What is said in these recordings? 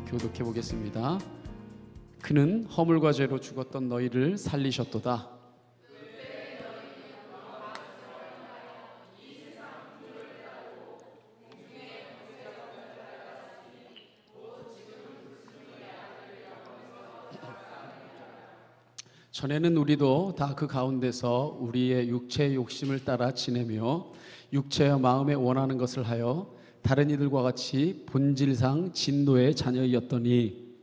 교독해 보겠습니다. 그는 허물과 죄로 죽었던 너희를 살리셨도다. 전에는 우리도 다 그 가운데서 우리의 육체의 욕심을 따라 지내며 육체와 마음에 원하는 것을 하여 다른 이들과 같이 본질상 진노의 자녀이었더니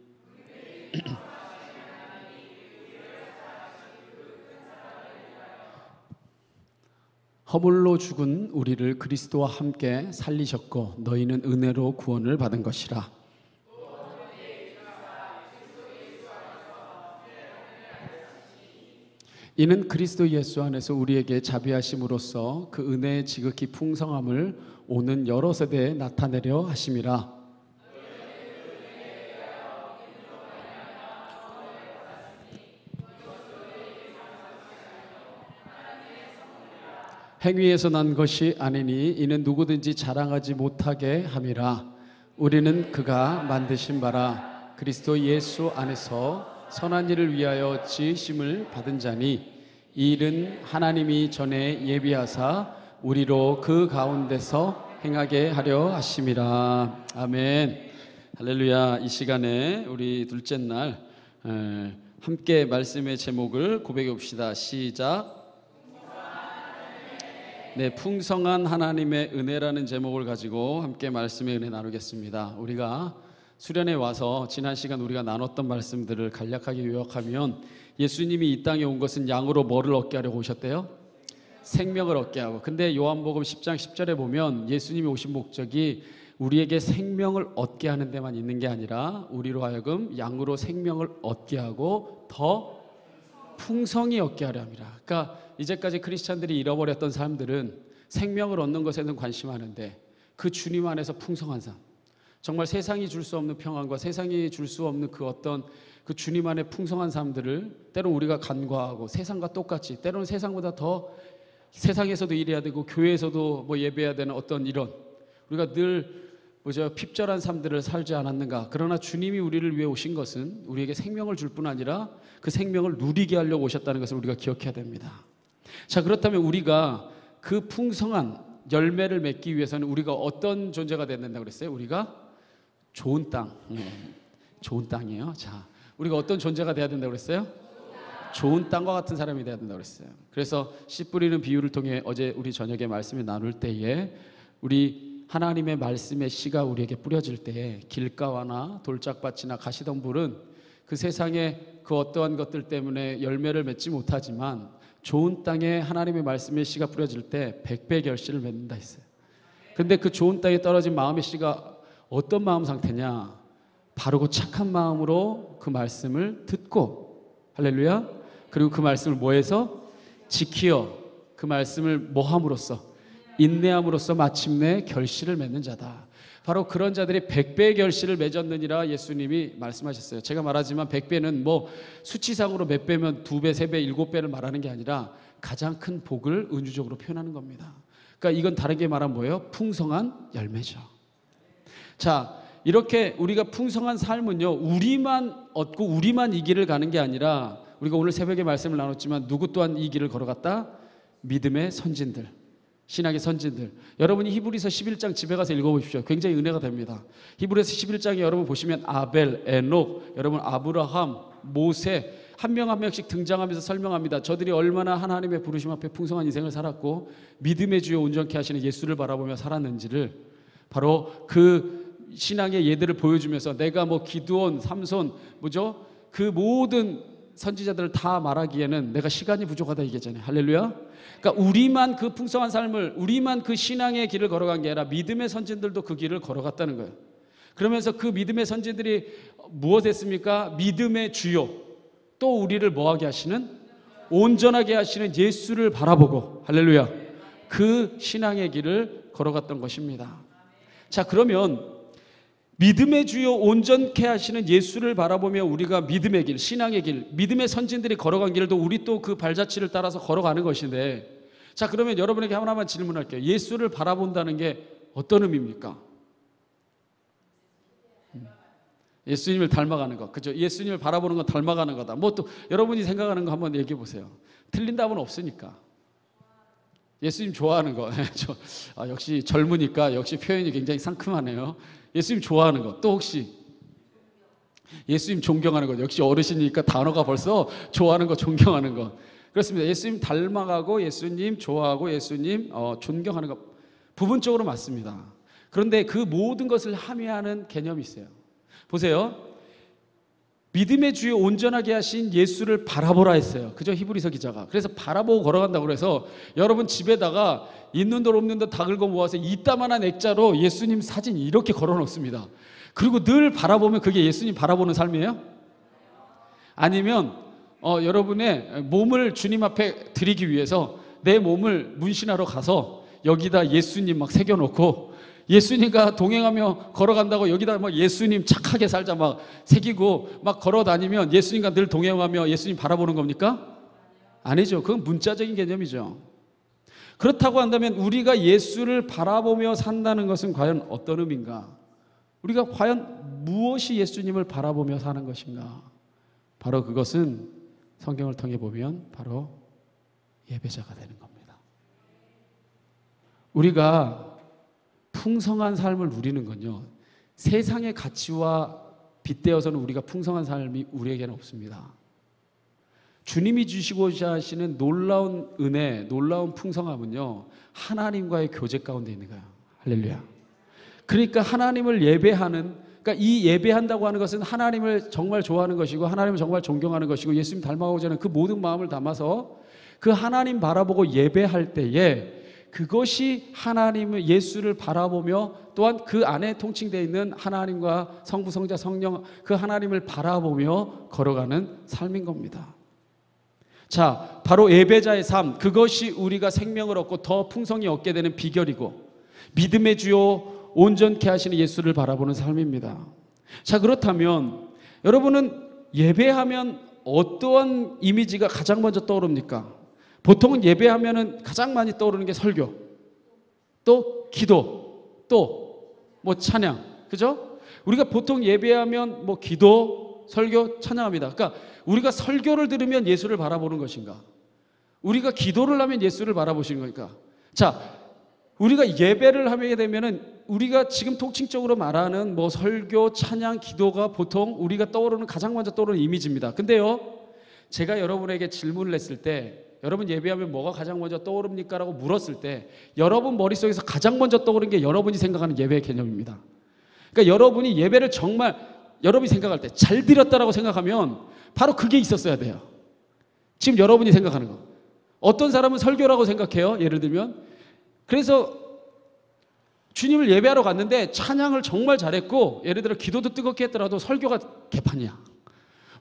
허물로 죽은 우리를 그리스도와 함께 살리셨고 너희는 은혜로 구원을 받은 것이라. 이는 그리스도 예수 안에서 우리에게 자비하심으로써 그 은혜의 지극히 풍성함을 오는 여러 세대에 나타내려 하심이라. 행위에서 난 것이 아니니 이는 누구든지 자랑하지 못하게 함이라. 우리는 그가 만드신 바라 그리스도 예수 안에서 선한 일을 위하여 지으심을 받은 자니 이 일은 하나님이 전에 예비하사 우리로 그 가운데서 행하게 하려 하심이라. 아멘. 할렐루야. 이 시간에 우리 둘째 날 함께 말씀의 제목을 고백해 봅시다. 시작. 네, 풍성한 하나님의 은혜라는 제목을 가지고 함께 말씀의 은혜 나누겠습니다. 우리가 수련회 와서 지난 시간 우리가 나눴던 말씀들을 간략하게 요약하면 예수님이 이 땅에 온 것은 양으로 뭐를 얻게 하려고 오셨대요? 생명을 얻게 하고. 근데 요한복음 10장 10절에 보면 예수님이 오신 목적이 우리에게 생명을 얻게 하는 데만 있는 게 아니라 우리로 하여금 양으로 생명을 얻게 하고 더 풍성히 얻게 하려 합니다. 그러니까 이제까지 크리스찬들이 잃어버렸던 사람들은 생명을 얻는 것에는 관심하는데 그 주님 안에서 풍성한 삶, 정말 세상이 줄 수 없는 평안과 세상이 줄 수 없는 그 어떤 그 주님 안의 풍성한 삶들을 때로는 우리가 간과하고 세상과 똑같이 때로는 세상보다 더 세상에서도 일해야 되고 교회에서도 뭐 예배해야 되는 어떤 이런 우리가 늘 핍절한 삶들을 살지 않았는가. 그러나 주님이 우리를 위해 오신 것은 우리에게 생명을 줄 뿐 아니라 그 생명을 누리게 하려고 오셨다는 것을 우리가 기억해야 됩니다. 자, 그렇다면 우리가 그 풍성한 열매를 맺기 위해서는 우리가 어떤 존재가 돼야 된다고 그랬어요? 우리가 좋은 땅, 좋은 땅이에요. 자, 우리가 어떤 존재가 돼야 된다고 그랬어요? 좋은 땅과 같은 사람이 돼야 된다고 그랬어요. 그래서 씨 뿌리는 비유를 통해 어제 우리 저녁에 말씀을 나눌 때에 우리 하나님의 말씀의 씨가 우리에게 뿌려질 때에 길가와나 돌짝밭이나 가시덤불은 그 세상에 그 어떠한 것들 때문에 열매를 맺지 못하지만 좋은 땅에 하나님의 말씀의 씨가 뿌려질 때 100배 결실을 맺는다 했어요. 그런데 그 좋은 땅에 떨어진 마음의 씨가 어떤 마음 상태냐? 바르고 착한 마음으로 그 말씀을 듣고, 할렐루야, 그리고 그 말씀을 뭐해서? 지키어 그 말씀을 뭐함으로써? 인내함으로써 마침내 결실을 맺는 자다. 바로 그런 자들이 100배의 결실을 맺었느니라 예수님이 말씀하셨어요. 제가 말하지만 100배는 뭐 수치상으로 몇 배면 2배, 3배, 7배를 말하는 게 아니라 가장 큰 복을 은유적으로 표현하는 겁니다. 그러니까 이건 다르게 말하면 뭐예요? 풍성한 열매죠. 자, 이렇게 우리가 풍성한 삶은요, 우리만 얻고 우리만 이 길을 가는 게 아니라 우리가 오늘 새벽에 말씀을 나눴지만 누구 또한 이 길을 걸어갔다? 믿음의 선진들, 신학의 선진들. 여러분이 히브리서 11장 집에 가서 읽어보십시오. 굉장히 은혜가 됩니다. 히브리서 11장에 여러분 보시면 아벨, 에녹, 여러분 아브라함, 모세 한 명 한 명씩 등장하면서 설명합니다. 저들이 얼마나 하나님의 부르심 앞에 풍성한 인생을 살았고 믿음의 주요 온전케 하시는 예수를 바라보며 살았는지를 바로 그 신앙의 예들을 보여주면서 내가 뭐 기드온, 삼손, 그 모든 선지자들을 다 말하기에는 내가 시간이 부족하다 얘기잖아요. 할렐루야. 그러니까 우리만 그 풍성한 삶을, 우리만 그 신앙의 길을 걸어간 게 아니라 믿음의 선진들도 그 길을 걸어갔다는 거예요. 그러면서 그 믿음의 선진들이 무엇 했습니까? 믿음의 주요, 또 우리를 뭐하게 하시는? 온전하게 하시는 예수를 바라보고, 할렐루야, 그 신앙의 길을 걸어갔던 것입니다. 자, 그러면 믿음의 주요 온전케 하시는 예수를 바라보며 우리가 믿음의 길, 신앙의 길, 믿음의 선진들이 걸어간 길도 우리 또 그 발자취를 따라서 걸어가는 것인데, 자, 그러면 여러분에게 하나만 질문할게요. 예수를 바라본다는 게 어떤 의미입니까? 예수님을 닮아가는 것, 그죠? 예수님을 바라보는 건 닮아가는 거다. 뭐 또 여러분이 생각하는 거 한번 얘기해 보세요. 틀린 답은 없으니까. 예수님 좋아하는 거. 역시 젊으니까 역시 표현이 굉장히 상큼하네요. 예수님 좋아하는 것. 또 혹시 예수님 존경하는 것. 역시 어르신이니까 단어가 벌써 좋아하는 것, 존경하는 것. 그렇습니다. 예수님 닮아가고 예수님 좋아하고 예수님 존경하는 것 부분적으로 맞습니다. 그런데 그 모든 것을 함의하는 개념이 있어요. 보세요. 믿음의 주에 온전하게 하신 예수를 바라보라 했어요. 그죠? 히브리서 기자가. 그래서 바라보고 걸어간다고 그래서 여러분 집에다가 있는 돌 없는 돌 다 긁어 모아서 이따만한 액자로 예수님 사진 이렇게 걸어 놓습니다. 그리고 늘 바라보면 그게 예수님 바라보는 삶이에요? 아니면 여러분의 몸을 주님 앞에 드리기 위해서 내 몸을 문신하러 가서 여기다 예수님 막 새겨놓고 예수님과 동행하며 걸어간다고 여기다 막 예수님 착하게 살자 막 새기고 막 걸어다니면 예수님과 늘 동행하며 예수님 바라보는 겁니까? 아니죠. 그건 문자적인 개념이죠. 그렇다고 한다면 우리가 예수를 바라보며 산다는 것은 과연 어떤 의미인가? 우리가 과연 무엇이 예수님을 바라보며 사는 것인가? 바로 그것은 성경을 통해 보면 바로 예배자가 되는 겁니다. 우리가 풍성한 삶을 누리는 건요, 세상의 가치와 빗대어서는 우리가 풍성한 삶이 우리에게는 없습니다. 주님이 주시고자 하시는 놀라운 은혜, 놀라운 풍성함은요, 하나님과의 교제 가운데 있는 거예요. 할렐루야. 그러니까 하나님을 예배하는, 그러니까 이 예배한다고 하는 것은 하나님을 정말 좋아하는 것이고 하나님을 정말 존경하는 것이고 예수님 닮아가고자 하는 그 모든 마음을 담아서 그 하나님 바라보고 예배할 때에 그것이 하나님을 예수를 바라보며 또한 그 안에 통칭되어 있는 하나님과 성부, 성자, 성령 그 하나님을 바라보며 걸어가는 삶인 겁니다. 자, 바로 예배자의 삶, 그것이 우리가 생명을 얻고 더 풍성히 얻게 되는 비결이고 믿음의 주요 온전케 하시는 예수를 바라보는 삶입니다. 자, 그렇다면 여러분은 예배하면 어떠한 이미지가 가장 먼저 떠오릅니까? 보통은 예배하면은 가장 많이 떠오르는 게 설교, 또 기도, 또 뭐 찬양, 그죠? 우리가 보통 예배하면 뭐 기도, 설교, 찬양합니다. 그러니까 우리가 설교를 들으면 예수를 바라보는 것인가? 우리가 기도를 하면 예수를 바라보시는 거니까. 자, 우리가 예배를 하게 되면은 우리가 지금 통칭적으로 말하는 뭐 설교, 찬양, 기도가 보통 우리가 떠오르는 가장 먼저 떠오르는 이미지입니다. 근데요, 제가 여러분에게 질문을 했을 때 여러분 예배하면 뭐가 가장 먼저 떠오릅니까? 라고 물었을 때 여러분 머릿속에서 가장 먼저 떠오르는 게 여러분이 생각하는 예배의 개념입니다. 그러니까 여러분이 예배를 정말 여러분이 생각할 때 잘 드렸다라고 생각하면 바로 그게 있었어야 돼요. 지금 여러분이 생각하는 거. 어떤 사람은 설교라고 생각해요. 예를 들면 그래서 주님을 예배하러 갔는데 찬양을 정말 잘했고 예를 들어 기도도 뜨겁게 했더라도 설교가 개판이야.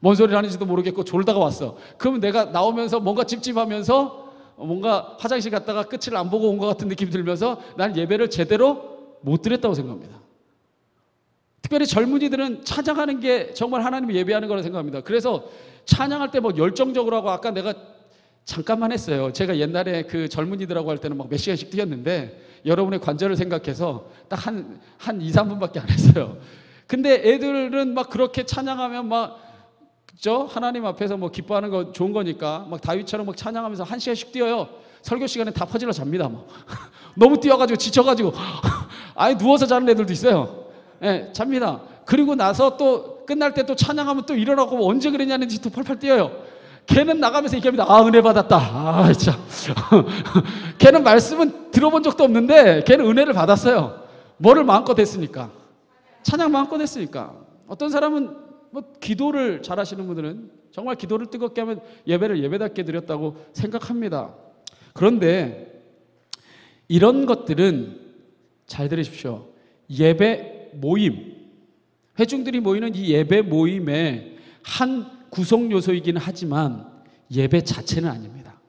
뭔 소리를 하는지도 모르겠고 졸다가 왔어. 그러면 내가 나오면서 뭔가 찝찝하면서 뭔가 화장실 갔다가 끝을 안 보고 온 것 같은 느낌이 들면서 난 예배를 제대로 못 드렸다고 생각합니다. 특별히 젊은이들은 찬양하는 게 정말 하나님을 예배하는 거라고 생각합니다. 그래서 찬양할 때 뭐 열정적으로 하고 아까 내가 잠깐만 했어요. 제가 옛날에 그 젊은이들하고 할 때는 막 몇 시간씩 뛰었는데 여러분의 관절을 생각해서 딱 한 2, 3분밖에 안 했어요. 근데 애들은 막 그렇게 찬양하면 막 그죠? 하나님 앞에서 뭐 기뻐하는 거 좋은 거니까 막 다윗처럼 막 찬양하면서 1시간씩 뛰어요. 설교 시간에 다 퍼질러 잡니다. 막 너무 뛰어가지고 지쳐가지고 아예 누워서 자는 애들도 있어요. 예, 잡니다. 그리고 나서 또 끝날 때 또 찬양하면 또 일어나고 언제 그랬냐는 듯이 또 펄펄 뛰어요. 걔는 나가면서 얘기합니다. 아, 은혜 받았다. 아, 진짜. 걔는 말씀은 들어본 적도 없는데 걔는 은혜를 받았어요. 뭐를 마음껏 했으니까. 찬양 마음껏 했으니까. 어떤 사람은 뭐 기도를 잘하시는 분들은 정말 기도를 뜨겁게 하면 예배를 예배답게 드렸다고 생각합니다. 그런데 이런 것들은 잘 들으십시오. 예배 모임, 회중들이 모이는 이 예배 모임의 한 구성 요소이긴 하지만 예배 자체는 아닙니다.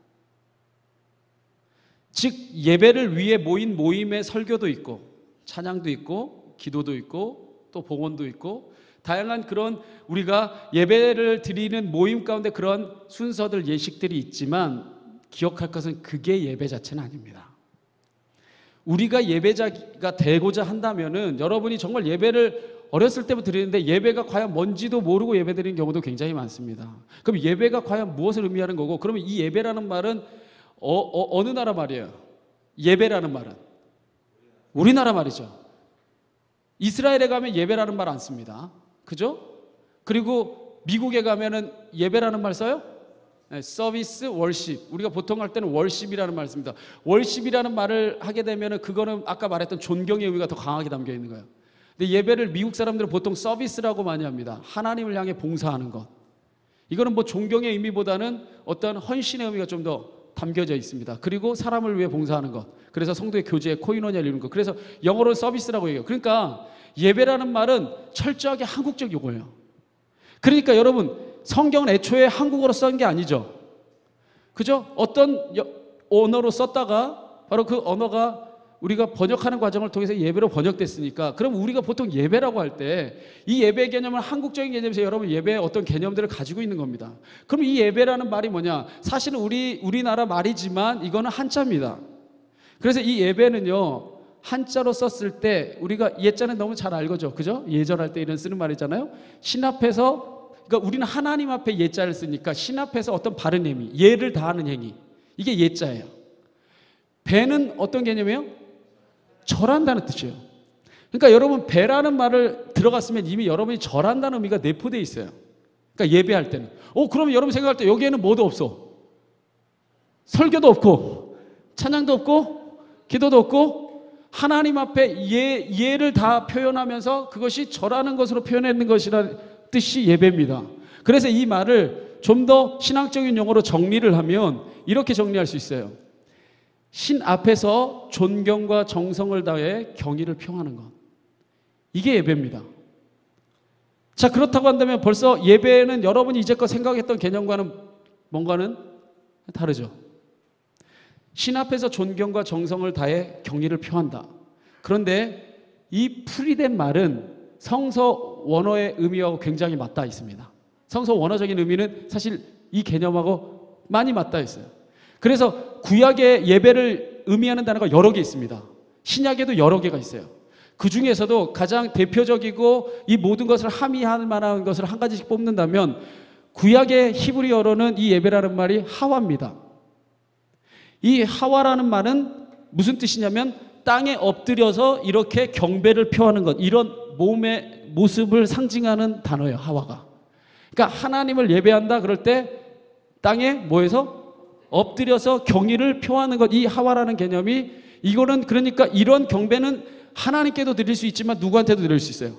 즉 예배를 위해 모인 모임의 설교도 있고 찬양도 있고 기도도 있고 또 봉헌도 있고 다양한 그런 우리가 예배를 드리는 모임 가운데 그런 순서들 예식들이 있지만 기억할 것은 그게 예배 자체는 아닙니다. 우리가 예배자가 되고자 한다면은 여러분이 정말 예배를 어렸을 때부터 드리는데 예배가 과연 뭔지도 모르고 예배 드리는 경우도 굉장히 많습니다. 그럼 예배가 과연 무엇을 의미하는 거고, 그러면 이 예배라는 말은 어느 나라 말이에요? 예배라는 말은 우리나라 말이죠. 이스라엘에 가면 예배라는 말 안 씁니다. 그죠? 그리고 미국에 가면은 예배라는 말 써요? 네, 서비스, 월십. 우리가 보통 할 때는 월십이라는 말을 씁니다. 월십이라는 말을 하게 되면은 그거는 아까 말했던 존경의 의미가 더 강하게 담겨 있는 거예요. 근데 예배를 미국 사람들은 보통 서비스라고 많이 합니다. 하나님을 향해 봉사하는 것. 이거는 뭐 존경의 의미보다는 어떤 헌신의 의미가 좀 더 담겨져 있습니다. 그리고 사람을 위해 봉사하는 것. 그래서 성도의 교제에 코이노니아를 이루는 것. 그래서 영어로 서비스라고 얘기해요. 그러니까 예배라는 말은 철저하게 한국적 용어예요. 그러니까 여러분, 성경은 애초에 한국어로 쓴 게 아니죠. 그죠? 어떤 언어로 썼다가 바로 그 언어가 우리가 번역하는 과정을 통해서 예배로 번역됐으니까, 그럼 우리가 보통 예배라고 할 때 이 예배 개념은 한국적인 개념에서 여러분 예배의 어떤 개념들을 가지고 있는 겁니다. 그럼 이 예배라는 말이 뭐냐? 사실은 우리나라 말이지만 이거는 한자입니다. 그래서 이 예배는요, 한자로 썼을 때 우리가 예자는 너무 잘 알거죠. 그죠? 예절할 때 이런 쓰는 말이잖아요. 신 앞에서, 그러니까 우리는 하나님 앞에 예자를 쓰니까 신 앞에서 어떤 바른 행위, 예를 다하는 행위, 이게 예자예요. 배는 어떤 개념이에요? 절한다는 뜻이에요. 그러니까 여러분, 배라는 말을 들어갔으면 이미 여러분이 절한다는 의미가 내포되어 있어요. 그러니까 예배할 때는. 그러면 여러분 생각할 때 여기에는 뭐도 없어. 설교도 없고 찬양도 없고 기도도 없고 하나님 앞에 예를 다 표현하면서 그것이 절하는 것으로 표현하는 것이라는 뜻이 예배입니다. 그래서 이 말을 좀 더 신앙적인 용어로 정리를 하면 이렇게 정리할 수 있어요. 신 앞에서 존경과 정성을 다해 경의를 표하는 것. 이게 예배입니다. 자, 그렇다고 한다면 벌써 예배는 여러분이 이제껏 생각했던 개념과는 뭔가는 다르죠. 신 앞에서 존경과 정성을 다해 경의를 표한다. 그런데 이 풀이된 말은 성서 원어의 의미하고 굉장히 맞닿아 있습니다. 성서 원어적인 의미는 사실 이 개념하고 많이 맞닿아 있어요. 그래서 구약의 예배를 의미하는 단어가 여러 개 있습니다. 신약에도 여러 개가 있어요. 그 중에서도 가장 대표적이고 이 모든 것을 함의할 만한 것을 한 가지씩 뽑는다면 구약의 히브리어로는 이 예배라는 말이 하와입니다. 이 하와라는 말은 무슨 뜻이냐면 땅에 엎드려서 이렇게 경배를 표하는 것, 이런 몸의 모습을 상징하는 단어예요. 하와가. 그러니까 하나님을 예배한다 그럴 때 땅에 뭐해서 엎드려서 경의를 표하는 것, 이 하와라는 개념이, 이거는 그러니까 이런 경배는 하나님께도 드릴 수 있지만 누구한테도 드릴 수 있어요?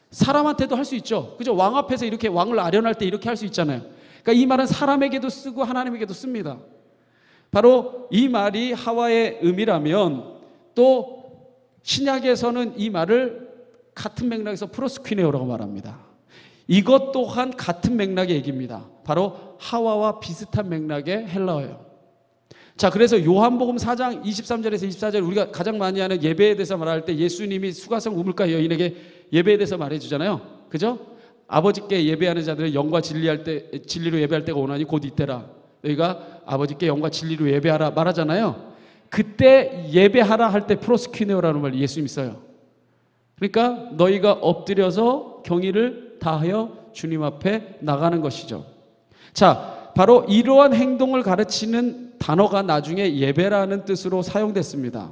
사람한테도 할 수 있죠. 그죠? 왕 앞에서 이렇게 왕을 아련할 때 이렇게 할 수 있잖아요. 그러니까 이 말은 사람에게도 쓰고 하나님에게도 씁니다. 바로 이 말이 하와의 의미라면 또 신약에서는 이 말을 같은 맥락에서 프로스퀴네오라고 말합니다. 이것 또한 같은 맥락의 얘기입니다. 바로 하와와 비슷한 맥락의 헬라어예요. 자, 그래서 요한복음 4장 23절에서 24절 우리가 가장 많이 하는 예배에 대해서 말할 때 예수님이 수가성 우물가 여인에게 예배에 대해서 말해주잖아요. 그죠? 아버지께 예배하는 자들은 영과 진리로 예배할 때가 오나니 곧 이때라. 너희가 아버지께 영과 진리로 예배하라 말하잖아요. 그때 예배하라 할 때 프로스퀴네오라는 말 예수님이 써요. 그러니까 너희가 엎드려서 경의를 다하여 주님 앞에 나가는 것이죠. 자, 바로 이러한 행동을 가르치는 단어가 나중에 예배라는 뜻으로 사용됐습니다.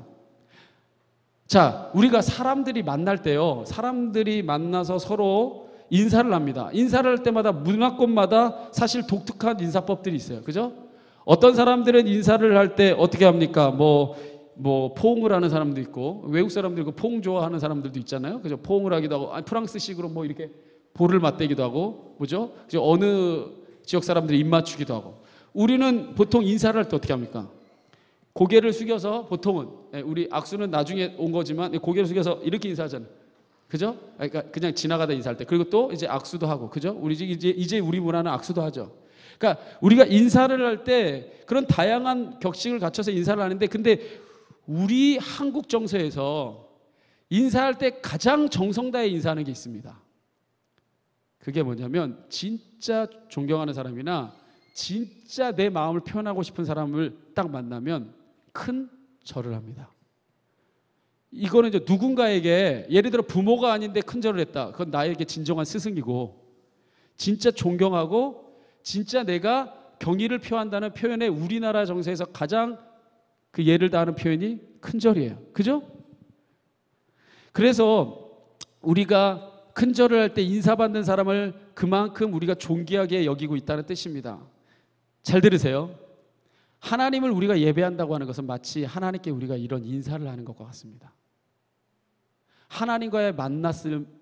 자, 우리가 사람들이 만날 때요, 사람들이 만나서 서로 인사를 합니다. 인사를 할 때마다 문화권마다 사실 독특한 인사법들이 있어요. 그죠? 어떤 사람들은 인사를 할 때 어떻게 합니까? 포옹을 하는 사람도 있고, 외국 사람들 그 포옹 좋아하는 사람들도 있잖아요. 그죠? 포옹을 하기도 하고, 프랑스식으로 뭐 이렇게 볼을 맞대기도 하고, 뭐죠? 어느 지역 사람들이 입 맞추기도 하고. 우리는 보통 인사를 할 때 어떻게 합니까? 고개를 숙여서, 보통은 우리 악수는 나중에 온 거지만 고개를 숙여서 이렇게 인사하잖아요. 그죠? 그러니까 그냥 지나가다 인사할 때. 그리고 또 이제 악수도 하고, 그죠? 이제 우리 문화는 악수도 하죠. 그러니까 우리가 인사를 할 때 그런 다양한 격식을 갖춰서 인사를 하는데, 근데 우리 한국 정서에서 인사할 때 가장 정성 다해 인사하는 게 있습니다. 그게 뭐냐면 진짜 존경하는 사람이나 진짜 내 마음을 표현하고 싶은 사람을 딱 만나면 큰 절을 합니다. 이거는 이제 누군가에게, 예를 들어 부모가 아닌데 큰절을 했다. 그건 나에게 진정한 스승이고, 진짜 존경하고 진짜 내가 경의를 표한다는 표현에 우리나라 정서에서 가장 그 예를 다하는 표현이 큰절이에요. 그죠? 그래서 우리가 큰절을 할 때 인사받는 사람을 그만큼 우리가 존귀하게 여기고 있다는 뜻입니다. 잘 들으세요. 하나님을 우리가 예배한다고 하는 것은 마치 하나님께 우리가 이런 인사를 하는 것과 같습니다. 하나님과의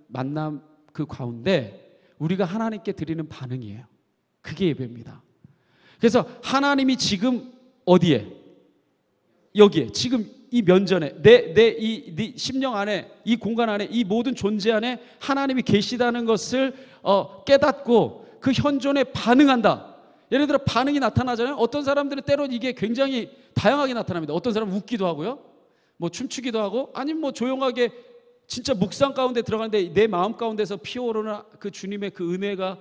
만남 그 가운데 우리가 하나님께 드리는 반응이에요. 그게 예배입니다. 그래서 하나님이 지금 어디에? 여기에, 지금 이 면전에, 네 심령 안에, 이 공간 안에, 이 모든 존재 안에 하나님이 계시다는 것을 깨닫고 그 현존에 반응한다. 예를 들어 반응이 나타나잖아요. 어떤 사람들은 때론 이게 굉장히 다양하게 나타납니다. 어떤 사람은 웃기도 하고요, 뭐 춤추기도 하고, 아니면 뭐 조용하게 진짜 묵상 가운데 들어가는데 내 마음 가운데서 피어오르는 그 주님의 그 은혜가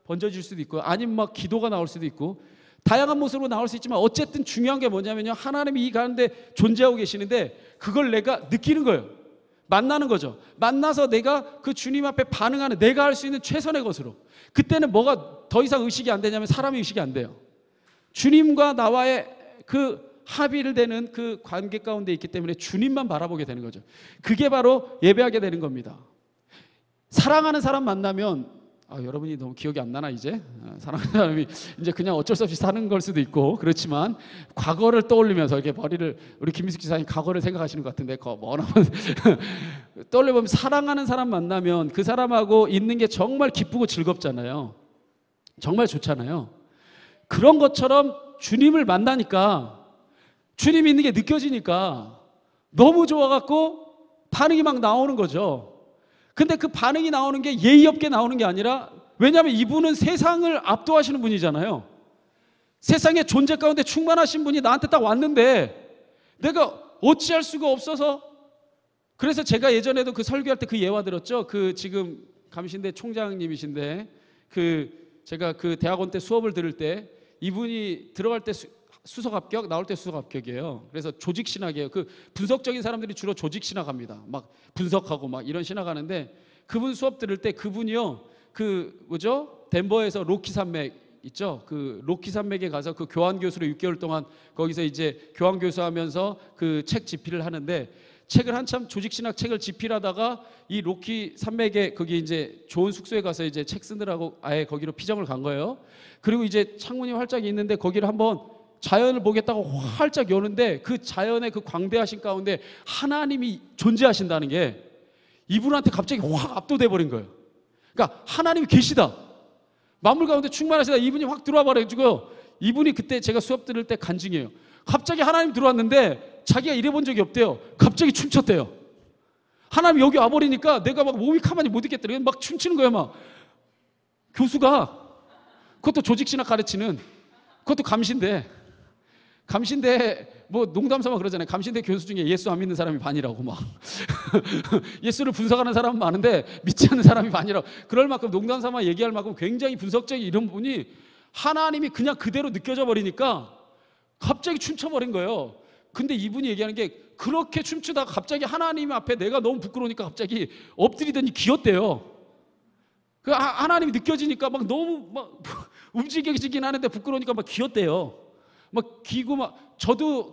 번져질 수도 있고요, 아니면 막 기도가 나올 수도 있고, 다양한 모습으로 나올 수 있지만 어쨌든 중요한 게 뭐냐면요, 하나님이 이 가운데 존재하고 계시는데 그걸 내가 느끼는 거예요. 만나는 거죠. 만나서 내가 그 주님 앞에 반응하는, 내가 할 수 있는 최선의 것으로. 그때는 뭐가 더 이상 의식이 안 되냐면 사람이 의식이 안 돼요. 주님과 나와의 그 합의를 되는 그 관계 가운데 있기 때문에 주님만 바라보게 되는 거죠. 그게 바로 예배하게 되는 겁니다. 사랑하는 사람 만나면, 여러분이 너무 기억이 안 나나 이제? 사랑하는 사람이 이제 그냥 어쩔 수 없이 사는 걸 수도 있고, 그렇지만 과거를 떠올리면서 이렇게 머리를, 우리 김미숙 지사님 과거를 생각하시는 것 같은데 떠올려보면 사랑하는 사람 만나면 그 사람하고 있는 게 정말 기쁘고 즐겁잖아요. 정말 좋잖아요. 그런 것처럼 주님을 만나니까, 주님이 있는 게 느껴지니까 너무 좋아갖고 반응이 막 나오는 거죠. 근데 그 반응이 나오는 게 예의 없게 나오는 게 아니라, 왜냐하면 이분은 세상을 압도하시는 분이잖아요. 세상의 존재 가운데 충만하신 분이 나한테 딱 왔는데 내가 어찌할 수가 없어서, 그래서 제가 예전에도 그 설교할 때 그 예화 들었죠. 그 지금 감신대 총장님이신데, 제가 그 대학원 때 수업을 들을 때 이분이 들어갈 때 수석 합격, 나올 때 수석 합격이에요. 그래서 조직 신학이에요. 그 분석적인 사람들이 주로 조직 신학합니다. 막 분석하고 막 이런 신학하는데, 그분 수업 들을 때 그분이요, 덴버에서 로키 산맥 있죠. 그 로키 산맥에 가서 그 교환 교수로 6개월 동안 거기서 이제 교환 교수하면서 그 책 집필을 하는데, 책을 한참 조직 신학 책을 집필하다가 이 로키 산맥에 거기 이제 좋은 숙소에 가서 이제 책 쓰느라고 아예 거기로 피정을 간 거예요. 그리고 이제 창문이 활짝 있는데 거기를 한번 자연을 보겠다고 활짝 여는데, 그 자연의 그 광대하신 가운데 하나님이 존재하신다는 게 이분한테 갑자기 확 압도돼 버린 거예요. 그러니까 하나님이 계시다, 만물 가운데 충만하시다, 이분이 확 들어와 버려가지고, 이분이 그때 제가 수업 들을 때 간증이에요. 갑자기 하나님 들어왔는데 자기가 이래본 적이 없대요. 갑자기 춤췄대요. 하나님 여기 와버리니까 내가 막 몸이 가만히 못 있겠더래요. 막 춤추는 거예요. 막 교수가, 그것도 조직신학 가르치는, 그것도 감신대 뭐 농담삼아 그러잖아요. 감신대 교수 중에 예수 안 믿는 사람이 반이라고 막 예수를 분석하는 사람은 많은데 믿지 않는 사람이 반이라고, 그럴 만큼 농담삼아 얘기할 만큼 굉장히 분석적인 이런 분이 하나님이 그냥 그대로 느껴져 버리니까 갑자기 춤춰버린 거예요. 근데 이분이 얘기하는 게, 그렇게 춤추다가 갑자기 하나님 앞에 내가 너무 부끄러우니까 갑자기 엎드리더니 기었대요. 그 하나님이 느껴지니까 막 너무 막 움직여지긴 하는데 부끄러우니까 막 기었대요. 막 기고, 막 저도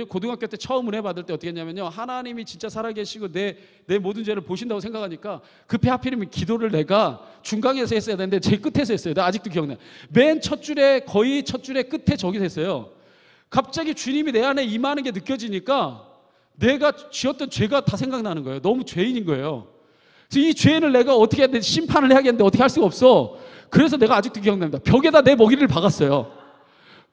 고등학교 때 처음 은혜 받을 때 어떻게 했냐면요, 하나님이 진짜 살아계시고 내 모든 죄를 보신다고 생각하니까 급히 하필이면 기도를 내가 중간에서 했어야 되는데 제일 끝에서 했어요. 나 아직도 기억나요. 맨 첫 줄에, 거의 첫 줄에 끝에 저기서 했어요. 갑자기 주님이 내 안에 임하는 게 느껴지니까 내가 지었던 죄가 다 생각나는 거예요. 너무 죄인인 거예요. 그래서 이 죄를 내가 어떻게 해야 돼, 심판을 해야겠는데 어떻게 할 수가 없어. 그래서 내가 아직도 기억납니다. 벽에다 내 먹이를 박았어요.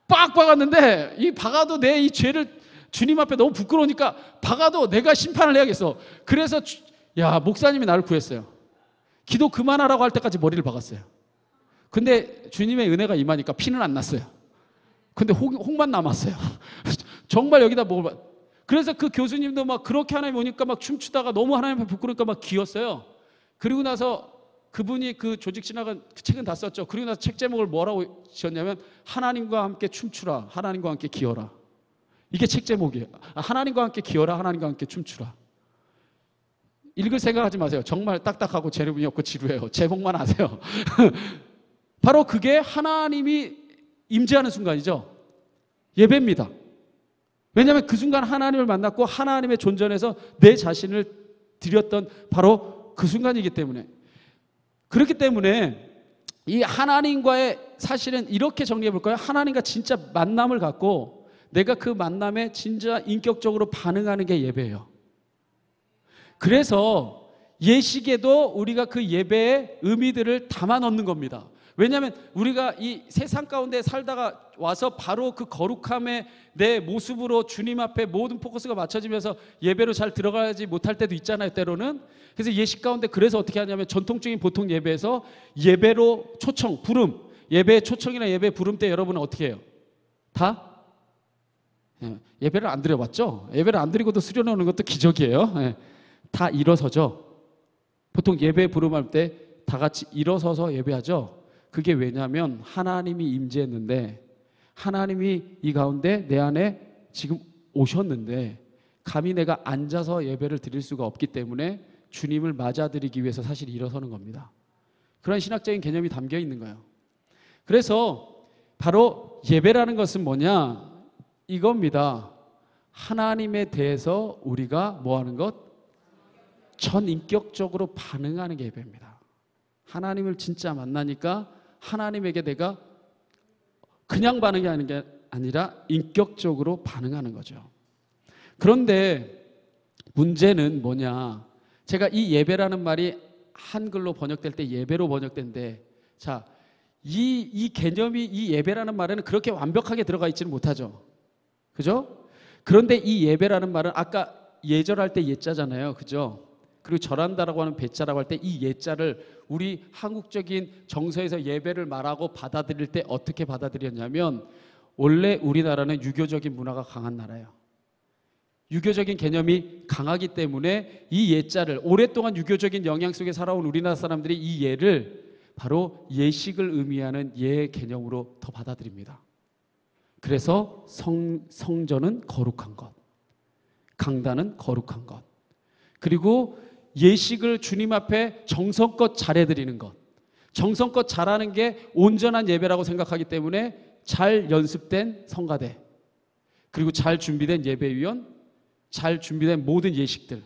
빡 박았는데, 이 박아도 내 이 죄를 주님 앞에 너무 부끄러우니까 박아도 내가 심판을 해야겠어. 그래서 목사님이 나를 구했어요. 기도 그만하라고 할 때까지 머리를 박았어요. 근데 주님의 은혜가 임하니까 피는 안 났어요. 근데 혹만 남았어요. 정말 여기다 먹을. 그래서 그 교수님도 막 그렇게 하나님 오니까 막 춤추다가 너무 하나님 앞에 부끄러우니까 막 기었어요. 그리고 나서 그분이 그 조직 신학은 그 책은 다 썼죠. 그리고 나서 책 제목을 뭐라고 지었냐면, 하나님과 함께 춤추라, 하나님과 함께 기어라. 이게 책 제목이에요. 하나님과 함께 기어라, 하나님과 함께 춤추라. 읽을 생각하지 마세요. 정말 딱딱하고 재능이 없고 지루해요. 제목만 아세요. 바로 그게 하나님이 임재하는 순간이죠. 예배입니다. 왜냐하면 그 순간 하나님을 만났고 하나님의 존전에서 내 자신을 드렸던 바로 그 순간이기 때문에, 그렇기 때문에 이 하나님과의, 사실은 이렇게 정리해 볼까요? 하나님과 진짜 만남을 갖고 내가 그 만남에 진짜 인격적으로 반응하는 게 예배예요. 그래서 예식에도 우리가 그 예배의 의미들을 담아 넣는 겁니다. 왜냐하면 우리가 이 세상 가운데 살다가 와서 바로 그 거룩함의 내 모습으로 주님 앞에 모든 포커스가 맞춰지면서 예배로 잘 들어가지 못할 때도 있잖아요, 때로는. 그래서 예식 가운데 그래서 어떻게 하냐면 전통적인 보통 예배에서 예배로 초청, 부름, 예배 초청이나 예배 부름 때 여러분은 어떻게 해요? 다? 예배를 안 드려봤죠? 예배를 안 드리고도 수련하는 것도 기적이에요. 다 일어서죠. 보통 예배 부름할 때 다 같이 일어서서 예배하죠. 그게 왜냐하면 하나님이 임재했는데, 하나님이 이 가운데 내 안에 지금 오셨는데 감히 내가 앉아서 예배를 드릴 수가 없기 때문에 주님을 맞아드리기 위해서 사실 일어서는 겁니다. 그런 신학적인 개념이 담겨 있는 거예요. 그래서 바로 예배라는 것은 뭐냐? 이겁니다. 하나님에 대해서 우리가 뭐 하는 것? 전인격적으로 반응하는 게 예배입니다. 하나님을 진짜 만나니까 하나님에게 내가 그냥 반응하는 게 아니라 인격적으로 반응하는 거죠. 그런데 문제는 뭐냐? 제가 이 예배라는 말이 한글로 번역될 때 예배로 번역된데, 자, 이 개념이, 이 예배라는 말에는 그렇게 완벽하게 들어가 있지는 못하죠. 그죠? 그런데 이 예배라는 말은 아까 예절할 때 예자잖아요. 그죠? 그리고 절한다라고 하는 배자라고 할 때 이 예자를 우리 한국적인 정서에서 예배를 말하고 받아들일 때 어떻게 받아들였냐면, 원래 우리나라는 유교적인 문화가 강한 나라예요. 유교적인 개념이 강하기 때문에 이 예자를, 오랫동안 유교적인 영향 속에 살아온 우리나라 사람들이 이 예를 바로 예식을 의미하는 예 개념으로 더 받아들입니다. 그래서 성전은 거룩한 것, 강단은 거룩한 것, 그리고 예식을 주님 앞에 정성껏 잘해드리는 것, 정성껏 잘하는 게 온전한 예배라고 생각하기 때문에 잘 연습된 성가대, 그리고 잘 준비된 예배위원, 잘 준비된 모든 예식들,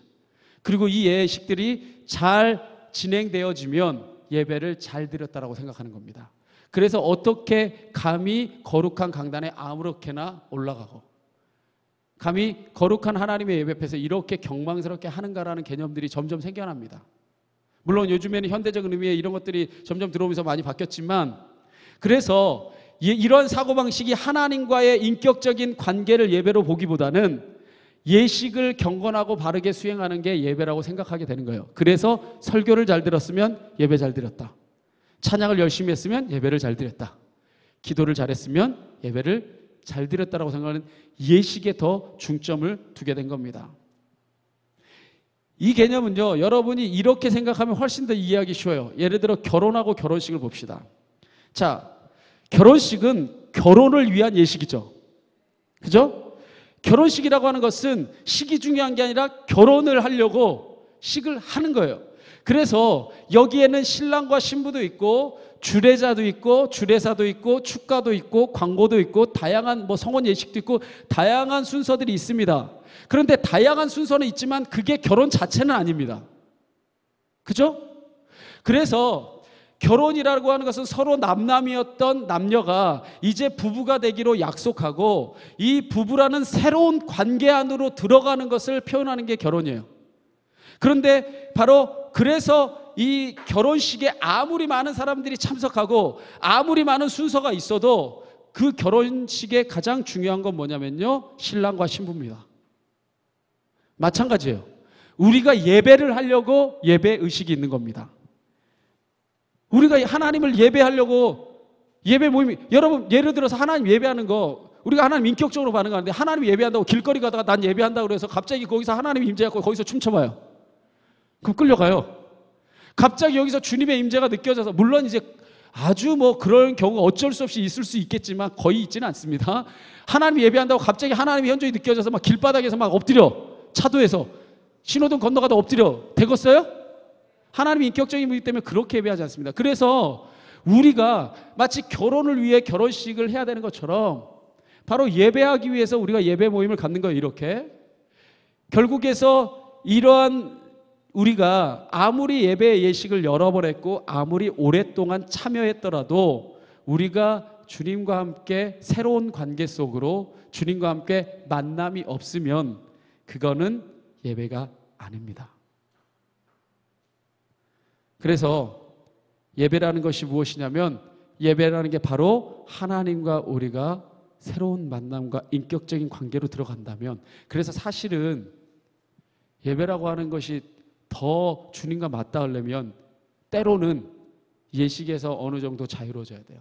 그리고 이 예식들이 잘 진행되어지면 예배를 잘 드렸다라고 생각하는 겁니다. 그래서 어떻게 감히 거룩한 강단에 아무렇게나 올라가고, 감히 거룩한 하나님의 예배 앞에서 이렇게 경망스럽게 하는가라는 개념들이 점점 생겨납니다. 물론 요즘에는 현대적인 의미의 이런 것들이 점점 들어오면서 많이 바뀌었지만, 그래서 이런 사고방식이 하나님과의 인격적인 관계를 예배로 보기보다는 예식을 경건하고 바르게 수행하는 게 예배라고 생각하게 되는 거예요. 그래서 설교를 잘 들었으면 예배 잘 드렸다, 찬양을 열심히 했으면 예배를 잘 드렸다, 기도를 잘했으면 예배를 잘 드렸다라고 생각하는 예식에 더 중점을 두게 된 겁니다. 이 개념은요, 여러분이 이렇게 생각하면 훨씬 더 이해하기 쉬워요. 예를 들어 결혼하고 결혼식을 봅시다. 자, 결혼식은 결혼을 위한 예식이죠. 그죠? 결혼식이라고 하는 것은 식이 중요한 게 아니라 결혼을 하려고 식을 하는 거예요. 그래서 여기에는 신랑과 신부도 있고 주례자도 있고 주례사도 있고 축가도 있고 광고도 있고 다양한 성원 예식도 있고 다양한 순서들이 있습니다. 그런데 다양한 순서는 있지만 그게 결혼 자체는 아닙니다. 그죠? 그래서 결혼이라고 하는 것은 서로 남남이었던 남녀가 이제 부부가 되기로 약속하고 이 부부라는 새로운 관계 안으로 들어가는 것을 표현하는 게 결혼이에요. 그런데 바로 그래서 이 결혼식에 아무리 많은 사람들이 참석하고 아무리 많은 순서가 있어도 그 결혼식의 가장 중요한 건 뭐냐면요, 신랑과 신부입니다. 마찬가지예요. 우리가 예배를 하려고 예배 의식이 있는 겁니다. 우리가 하나님을 예배하려고 예배 모임이, 여러분 예를 들어서 하나님 예배하는 거, 우리가 하나님 인격적으로 반응하는데 하나님 예배한다고 길거리 가다가 난 예배한다고 그래서 갑자기 거기서 하나님 임재하고 거기서 춤춰봐요. 그럼 끌려가요. 갑자기 여기서 주님의 임재가 느껴져서, 물론 이제 아주 그런 경우가 어쩔 수 없이 있을 수 있겠지만 거의 있지는 않습니다. 하나님 예배한다고 갑자기 하나님의 현존이 느껴져서 막 길바닥에서 막 엎드려, 차도에서 신호등 건너가다 엎드려 되겠어요? 하나님의 인격적인 분이기 때문에 그렇게 예배하지 않습니다. 그래서 우리가 마치 결혼을 위해 결혼식을 해야 되는 것처럼 바로 예배하기 위해서 우리가 예배 모임을 갖는 거예요. 이렇게 결국에서 이러한 우리가 아무리 예배 예식을 여러 번 했고 아무리 오랫동안 참여했더라도 우리가 주님과 함께 새로운 관계 속으로 주님과 함께 만남이 없으면 그거는 예배가 아닙니다. 그래서 예배라는 것이 무엇이냐면 예배라는 게 바로 하나님과 우리가 새로운 만남과 인격적인 관계로 들어간다면, 그래서 사실은 예배라고 하는 것이 더 주님과 맞닿으려면 때로는 예식에서 어느 정도 자유로워져야 돼요.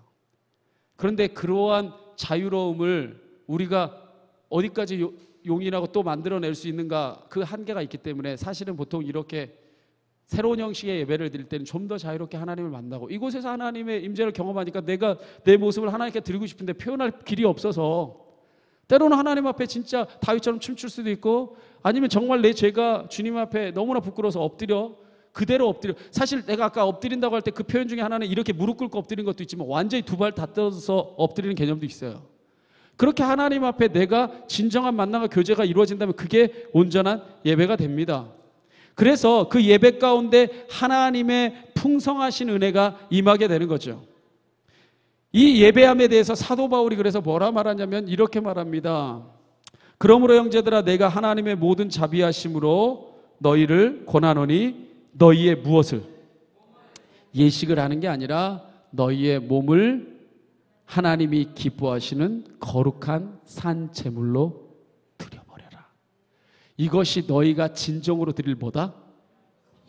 그런데 그러한 자유로움을 우리가 어디까지 용인하고 또 만들어낼 수 있는가, 그 한계가 있기 때문에 사실은 보통 이렇게 새로운 형식의 예배를 드릴 때는 좀 더 자유롭게 하나님을 만나고 이곳에서 하나님의 임재를 경험하니까 내가 내 모습을 하나님께 드리고 싶은데 표현할 길이 없어서 때로는 하나님 앞에 진짜 다윗처럼 춤출 수도 있고, 아니면 정말 내 죄가 주님 앞에 너무나 부끄러워서 엎드려 그대로 엎드려. 사실 내가 아까 엎드린다고 할 때 그 표현 중에 하나는 이렇게 무릎 꿇고 엎드리는 것도 있지만 완전히 두 발 다 떠서 엎드리는 개념도 있어요. 그렇게 하나님 앞에 내가 진정한 만남과 교제가 이루어진다면 그게 온전한 예배가 됩니다. 그래서 그 예배 가운데 하나님의 풍성하신 은혜가 임하게 되는 거죠. 이 예배함에 대해서 사도 바울이 그래서 뭐라 말하냐면 이렇게 말합니다. 그러므로 형제들아 내가 하나님의 모든 자비하심으로 너희를 권하노니 너희의 무엇을? 예식을 하는 게 아니라 너희의 몸을 하나님이 기뻐하시는 거룩한 산 제물로 드려버려라. 이것이 너희가 진정으로 드릴 뭐다?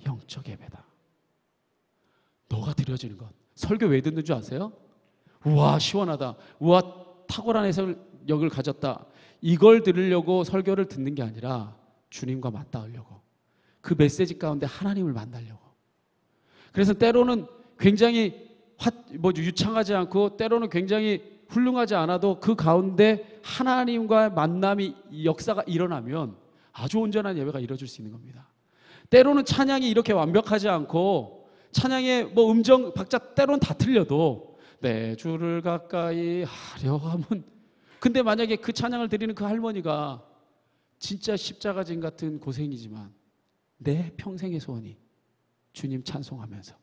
영적 예배다. 너가 드려지는 것. 설교 왜 듣는 줄 아세요? 우와 시원하다, 우와 탁월한 해석력을 가졌다, 이걸 들으려고 설교를 듣는 게 아니라 주님과 맞닿으려고, 그 메시지 가운데 하나님을 만나려고. 그래서 때로는 굉장히 유창하지 않고 때로는 굉장히 훌륭하지 않아도 그 가운데 하나님과 만남이 역사가 일어나면 아주 온전한 예배가 이루어질 수 있는 겁니다. 때로는 찬양이 이렇게 완벽하지 않고 찬양의 음정 박자 때로는 다 틀려도 내 주를 가까이 하려 함은, 근데 만약에 그 찬양을 드리는 그 할머니가 진짜 십자가진 같은 고생이지만 내 평생의 소원이 주님 찬송하면서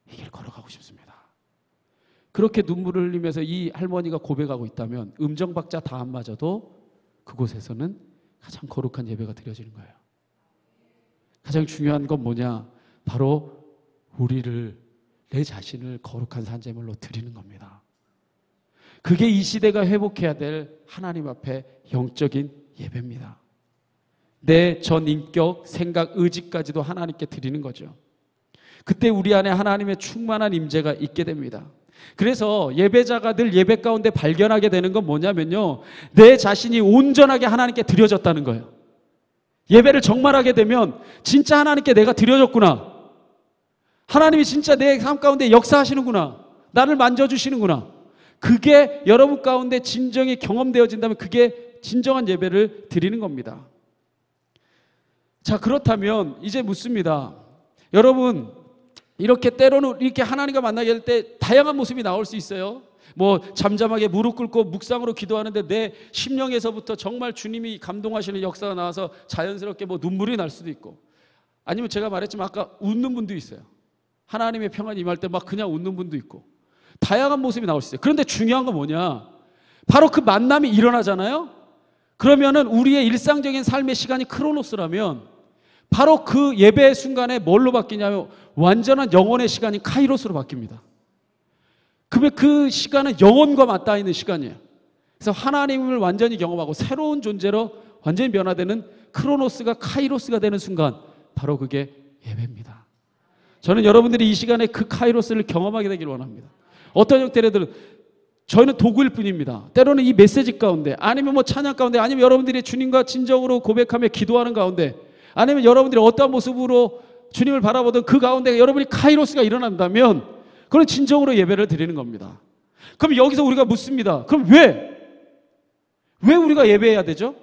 이 길 걸어가고 싶습니다. 그렇게 눈물을 흘리면서 이 할머니가 고백하고 있다면 음정 박자 다 안 맞아도 그곳에서는 가장 거룩한 예배가 드려지는 거예요. 가장 중요한 건 뭐냐? 바로 우리를, 내 자신을 거룩한 산제물로 드리는 겁니다. 그게 이 시대가 회복해야 될 하나님 앞에 영적인 예배입니다. 내 전 인격, 생각, 의지까지도 하나님께 드리는 거죠. 그때 우리 안에 하나님의 충만한 임재가 있게 됩니다. 그래서 예배자가 늘 예배 가운데 발견하게 되는 건 뭐냐면요, 내 자신이 온전하게 하나님께 드려졌다는 거예요. 예배를 정말 하게 되면 진짜 하나님께 내가 드려졌구나, 하나님이 진짜 내 삶 가운데 역사하시는구나, 나를 만져주시는구나, 그게 여러분 가운데 진정이 경험되어진다면 그게 진정한 예배를 드리는 겁니다. 자, 그렇다면 이제 묻습니다. 여러분, 이렇게 때로는 이렇게 하나님과 만나게 될 때 다양한 모습이 나올 수 있어요. 잠잠하게 무릎 꿇고 묵상으로 기도하는데 내 심령에서부터 정말 주님이 감동하시는 역사가 나와서 자연스럽게 눈물이 날 수도 있고, 아니면 제가 말했지만 아까 웃는 분도 있어요. 하나님의 평안이 임할 때 막 그냥 웃는 분도 있고, 다양한 모습이 나올 수 있어요. 그런데 중요한 건 뭐냐? 바로 그 만남이 일어나잖아요. 그러면은 우리의 일상적인 삶의 시간이 크로노스라면 바로 그 예배의 순간에 뭘로 바뀌냐면 완전한 영혼의 시간이 카이로스로 바뀝니다. 그러면 그 시간은 영혼과 맞닿아 있는 시간이에요. 그래서 하나님을 완전히 경험하고 새로운 존재로 완전히 변화되는 크로노스가 카이로스가 되는 순간, 바로 그게 예배입니다. 저는 여러분들이 이 시간에 그 카이로스를 경험하게 되길 원합니다. 어떤 형태로든 저희는 도구일 뿐입니다. 때로는 이 메시지 가운데, 아니면 찬양 가운데, 아니면 여러분들이 주님과 진정으로 고백하며 기도하는 가운데, 아니면 여러분들이 어떠한 모습으로 주님을 바라보던 그 가운데 여러분이 카이로스가 일어난다면 그건 진정으로 예배를 드리는 겁니다. 그럼 여기서 우리가 묻습니다. 그럼 왜 우리가 예배해야 되죠?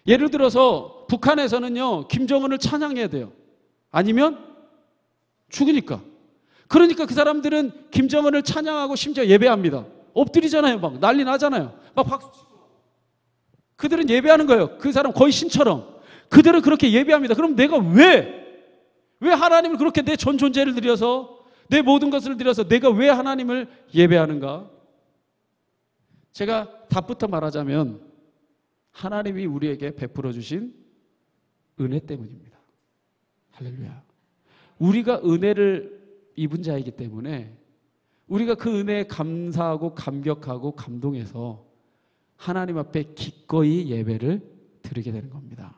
예를 들어서 북한에서는요, 김정은을 찬양해야 돼요. 아니면 죽으니까. 그러니까 그 사람들은 김정은을 찬양하고 심지어 예배합니다. 엎드리잖아요. 막 난리 나잖아요. 막 박수 치고. 그들은 예배하는 거예요. 그 사람 거의 신처럼. 그들은 그렇게 예배합니다. 그럼 내가 왜 하나님을 그렇게 내 전 존재를 들여서, 내 모든 것을 들여서 내가 왜 하나님을 예배하는가? 제가 답부터 말하자면 하나님이 우리에게 베풀어 주신 은혜 때문입니다. 할렐루야. 우리가 은혜를 입은 자이기 때문에 우리가 그 은혜에 감사하고 감격하고 감동해서 하나님 앞에 기꺼이 예배를 드리게 되는 겁니다.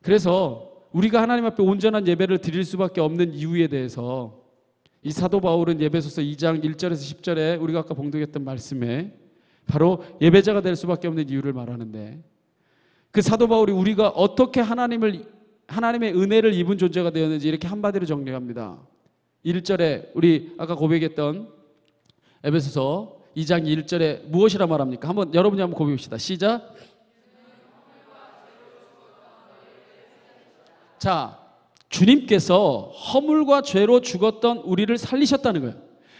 그래서 우리가 하나님 앞에 온전한 예배를 드릴 수밖에 없는 이유에 대해서 이 사도 바울은 예배소서 2장 1절에서 10절에 우리가 아까 봉독했던 말씀에 바로 예배자가 될 수밖에 없는 이유를 말하는데, 그 사도 바울이 우리가 어떻게 하나님의 은혜를 입은 존재가 되었는지 이렇게 한마디로 정리합니다. 1절에 우리 아까 고백했던 에베소서 2장 1절에 무엇이라 말합니까? 여러분이 한번 고백합시다. 시작. 자, 주님께서 허물과 죄로 죽었던 우리를 살리셨다는 거예요.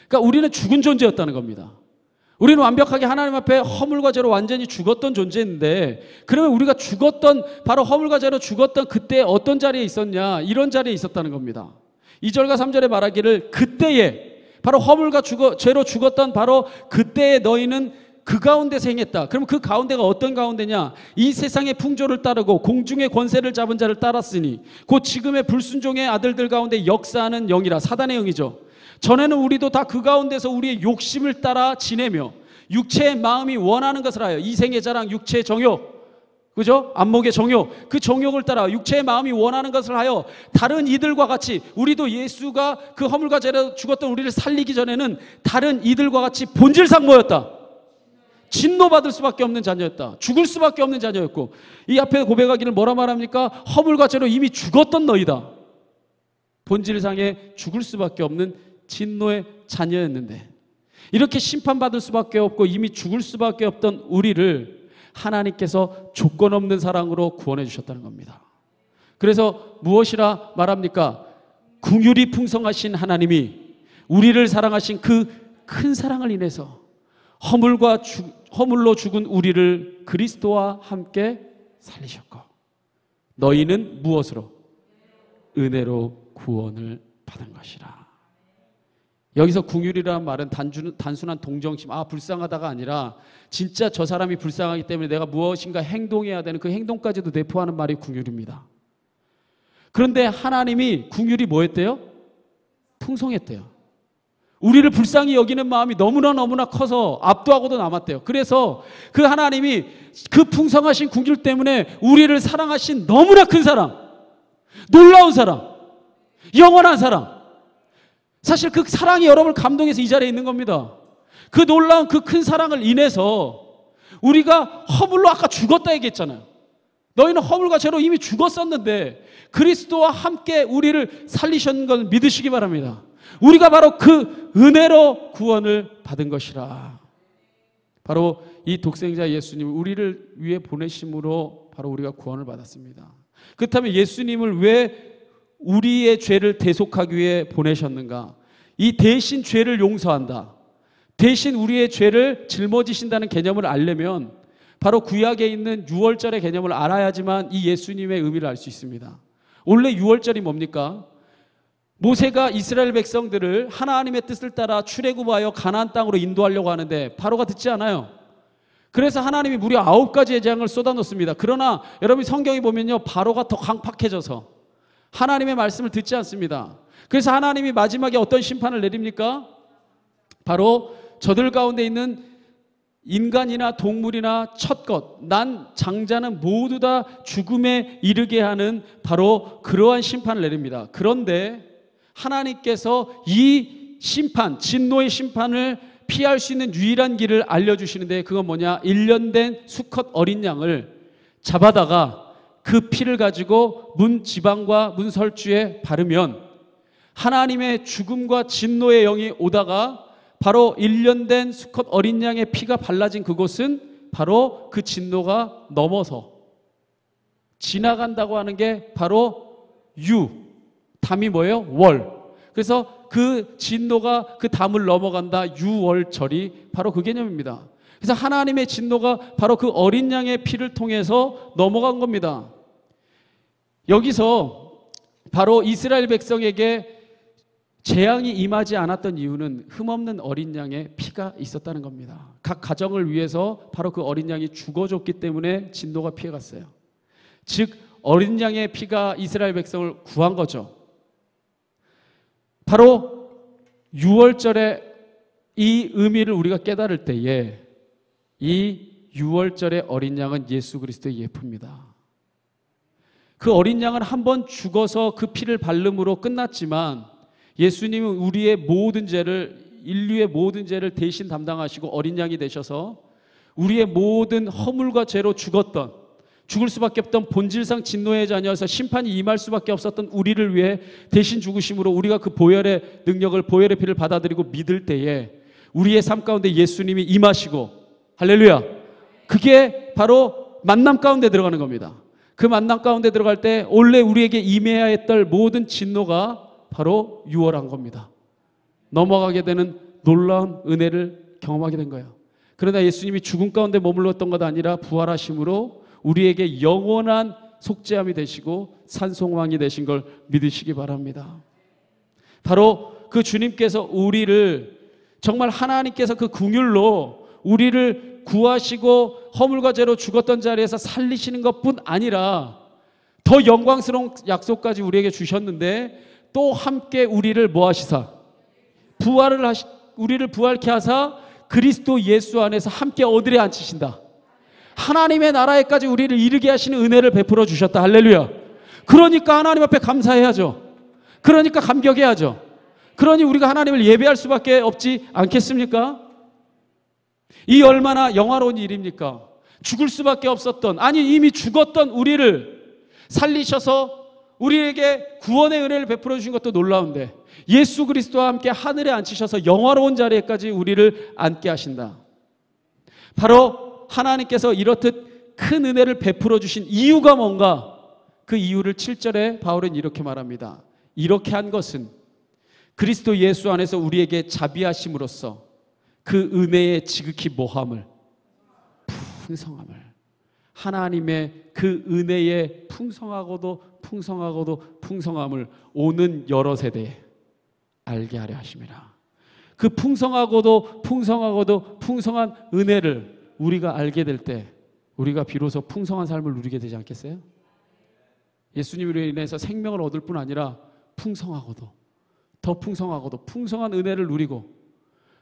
그러니까 우리는 죽은 존재였다는 겁니다. 우리는 완벽하게 하나님 앞에 허물과 죄로 완전히 죽었던 존재인데, 그러면 우리가 바로 허물과 죄로 죽었던 그때 어떤 자리에 있었냐? 이런 자리에 있었다는 겁니다. 2절과 3절에 말하기를 그때에, 바로 허물과 죄로 죽었던 바로 그때에 너희는 그 가운데서 행했다. 그럼 그 가운데가 어떤 가운데냐? 이 세상의 풍조를 따르고 공중의 권세를 잡은 자를 따랐으니 곧 지금의 불순종의 아들들 가운데 역사하는 영이라. 사단의 영이죠. 전에는 우리도 다 그 가운데서 우리의 욕심을 따라 지내며 육체의 마음이 원하는 것을 하여, 이생의 자랑, 육체의 정욕, 그죠? 안목의 정욕, 그 정욕을 따라 육체의 마음이 원하는 것을 하여 다른 이들과 같이, 우리도 예수가 그 허물과 죄로 죽었던 우리를 살리기 전에는 다른 이들과 같이 본질상 뭐였다? 진노받을 수밖에 없는 자녀였다. 죽을 수밖에 없는 자녀였고, 이 앞에 고백하기를 뭐라 말합니까? 허물과 죄로 이미 죽었던 너희다. 본질상에 죽을 수밖에 없는 진노의 자녀였는데, 이렇게 심판받을 수밖에 없고 이미 죽을 수밖에 없던 우리를 하나님께서 조건 없는 사랑으로 구원해 주셨다는 겁니다. 그래서 무엇이라 말합니까? 긍휼이 풍성하신 하나님이 우리를 사랑하신 그 큰 사랑을 인해서 허물로 죽은 우리를 그리스도와 함께 살리셨고, 너희는 무엇으로? 은혜로 구원을 받은 것이라. 여기서 긍휼이라는 말은 단순한 동정심, 불쌍하다가 아니라 진짜 저 사람이 불쌍하기 때문에 내가 무엇인가 행동해야 되는 그 행동까지도 내포하는 말이 긍휼입니다. 그런데 하나님이 긍휼이 뭐였대요? 풍성했대요. 우리를 불쌍히 여기는 마음이 너무나 커서 압도하고도 남았대요. 그래서 그 하나님이 그 풍성하신 긍휼 때문에 우리를 사랑하신 너무나 큰 사랑, 놀라운 사랑, 영원한 사랑, 사실 그 사랑이 여러분을 감동해서 이 자리에 있는 겁니다. 그 놀라운 그 큰 사랑을 인해서 우리가 허물로 아까 죽었다 얘기했잖아요. 너희는 허물과 죄로 이미 죽었었는데 그리스도와 함께 우리를 살리신 걸 믿으시기 바랍니다. 우리가 바로 그 은혜로 구원을 받은 것이라. 바로 이 독생자 예수님, 우리를 위해 보내심으로 바로 우리가 구원을 받았습니다. 그렇다면 예수님을 왜 우리의 죄를 대속하기 위해 보내셨는가? 이 대신 죄를 용서한다, 대신 우리의 죄를 짊어지신다는 개념을 알려면 바로 구약에 있는 유월절의 개념을 알아야지만 이 예수님의 의미를 알 수 있습니다. 원래 유월절이 뭡니까? 모세가 이스라엘 백성들을 하나님의 뜻을 따라 출애굽하여 가나안 땅으로 인도하려고 하는데 바로가 듣지 않아요. 그래서 하나님이 무려 9가지의 재앙을 쏟아놓습니다. 그러나 여러분이 성경에 보면요, 바로가 더 강팍해져서 하나님의 말씀을 듣지 않습니다. 그래서 하나님이 마지막에 어떤 심판을 내립니까? 바로 저들 가운데 있는 인간이나 동물이나 첫 난 장자는 모두 다 죽음에 이르게 하는 바로 그러한 심판을 내립니다. 그런데 하나님께서 이 심판, 진노의 심판을 피할 수 있는 유일한 길을 알려주시는데, 그건 뭐냐? 1년 된 수컷 어린 양을 잡아다가 그 피를 가지고 문 지방과 문 설주에 바르면 하나님의 죽음과 진노의 영이 오다가 바로 1년 된 수컷 어린 양의 피가 발라진 그곳은 바로 그 진노가 넘어서 지나간다고 하는 게 바로 담이 뭐예요? 월. 그래서 그 진노가 그 담을 넘어간다. 유월절이 바로 그 개념입니다. 그래서 하나님의 진노가 바로 그 어린 양의 피를 통해서 넘어간 겁니다. 여기서 바로 이스라엘 백성에게 재앙이 임하지 않았던 이유는 흠없는 어린 양의 피가 있었다는 겁니다. 각 가정을 위해서 바로 그 어린 양이 죽어줬기 때문에 진노가 피해갔어요. 즉 어린 양의 피가 이스라엘 백성을 구한 거죠. 바로 유월절의 이 의미를 우리가 깨달을 때에 이 유월절의 어린 양은 예수 그리스도의 예표입니다. 그 어린 양은 한번 죽어서 그 피를 바름으로 끝났지만 예수님은 우리의 모든 죄를, 인류의 모든 죄를 대신 담당하시고 어린 양이 되셔서 우리의 모든 허물과 죄로 죽을 수밖에 없던 본질상 진노의 자녀여서 심판이 임할 수밖에 없었던 우리를 위해 대신 죽으심으로 우리가 그 보혈의 능력을, 보혈의 피를 받아들이고 믿을 때에 우리의 삶 가운데 예수님이 임하시고, 할렐루야, 그게 바로 만남 가운데 들어가는 겁니다. 그 만남 가운데 들어갈 때 원래 우리에게 임해야 했던 모든 진노가 바로 유월한 겁니다. 넘어가게 되는 놀라운 은혜를 경험하게 된 거예요. 그러나 예수님이 죽음 가운데 머물렀던 것 아니라 부활하심으로 우리에게 영원한 속죄함이 되시고 산송왕이 되신 걸 믿으시기 바랍니다. 바로 그 주님께서 우리를 정말 하나님께서 그 긍휼로 우리를 구하시고 허물과 죄로 죽었던 자리에서 살리시는 것뿐 아니라 더 영광스러운 약속까지 우리에게 주셨는데 또 함께 우리를 뭐 하시사? 우리를 부활케 하사 그리스도 예수 안에서 함께 어디에 앉히신다. 하나님의 나라에까지 우리를 이르게 하시는 은혜를 베풀어 주셨다. 할렐루야. 그러니까 하나님 앞에 감사해야죠. 그러니까 감격해야죠. 그러니 우리가 하나님을 예배할 수밖에 없지 않겠습니까? 이 얼마나 영화로운 일입니까? 죽을 수밖에 없었던, 아니 이미 죽었던 우리를 살리셔서 우리에게 구원의 은혜를 베풀어 주신 것도 놀라운데 예수 그리스도와 함께 하늘에 앉히셔서 영화로운 자리에까지 우리를 앉게 하신다. 바로 하나님께서 이렇듯 큰 은혜를 베풀어 주신 이유가 뭔가? 그 이유를 7절에 바울은 이렇게 말합니다. 이렇게 한 것은 그리스도 예수 안에서 우리에게 자비하심으로써 그 은혜의 지극히 모함을, 풍성함을, 하나님의 그 은혜의 풍성하고도 풍성함을 오는 여러 세대에 알게 하려 하심이라. 그 풍성하고도 풍성한 은혜를 우리가 알게 될 때 우리가 비로소 풍성한 삶을 누리게 되지 않겠어요? 예수님으로 인해서 생명을 얻을 뿐 아니라 풍성하고도 더 풍성하고도 풍성한 은혜를 누리고,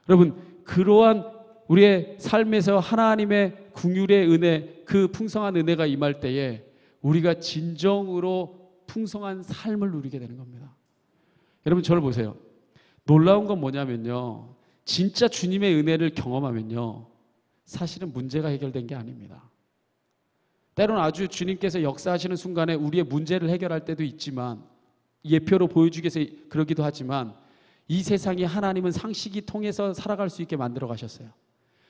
여러분 그러한 우리의 삶에서 하나님의 긍휼의 은혜, 그 풍성한 은혜가 임할 때에 우리가 진정으로 풍성한 삶을 누리게 되는 겁니다. 여러분 저를 보세요. 놀라운 건 뭐냐면요, 진짜 주님의 은혜를 경험하면요 사실은 문제가 해결된 게 아닙니다. 때로는 아주 주님께서 역사하시는 순간에 우리의 문제를 해결할 때도 있지만, 예표로 보여주기 위해서 그러기도 하지만, 이 세상에 하나님은 상식이 통해서 살아갈 수 있게 만들어 가셨어요.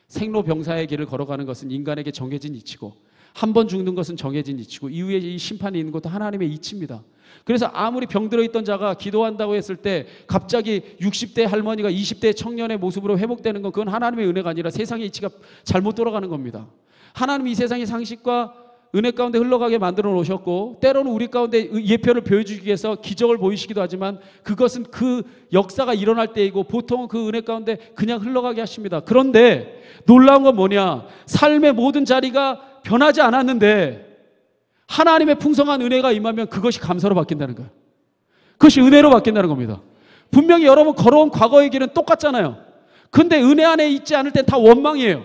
생로병사의 길을 걸어가는 것은 인간에게 정해진 이치고, 한 번 죽는 것은 정해진 이치고, 이후에 이 심판이 있는 것도 하나님의 이치입니다. 그래서 아무리 병들어 있던 자가 기도한다고 했을 때 갑자기 60대 할머니가 20대 청년의 모습으로 회복되는 건 그건 하나님의 은혜가 아니라 세상의 이치가 잘못 돌아가는 겁니다. 하나님이 이 세상의 상식과 은혜 가운데 흘러가게 만들어 놓으셨고, 때로는 우리 가운데 예표를 보여주기 위해서 기적을 보이시기도 하지만 그것은 그 역사가 일어날 때이고 보통은 그 은혜 가운데 그냥 흘러가게 하십니다. 그런데 놀라운 건 뭐냐, 삶의 모든 자리가 변하지 않았는데 하나님의 풍성한 은혜가 임하면 그것이 감사로 바뀐다는 거예요. 그것이 은혜로 바뀐다는 겁니다. 분명히 여러분 걸어온 과거의 길은 똑같잖아요. 근데 은혜 안에 있지 않을 땐 다 원망이에요.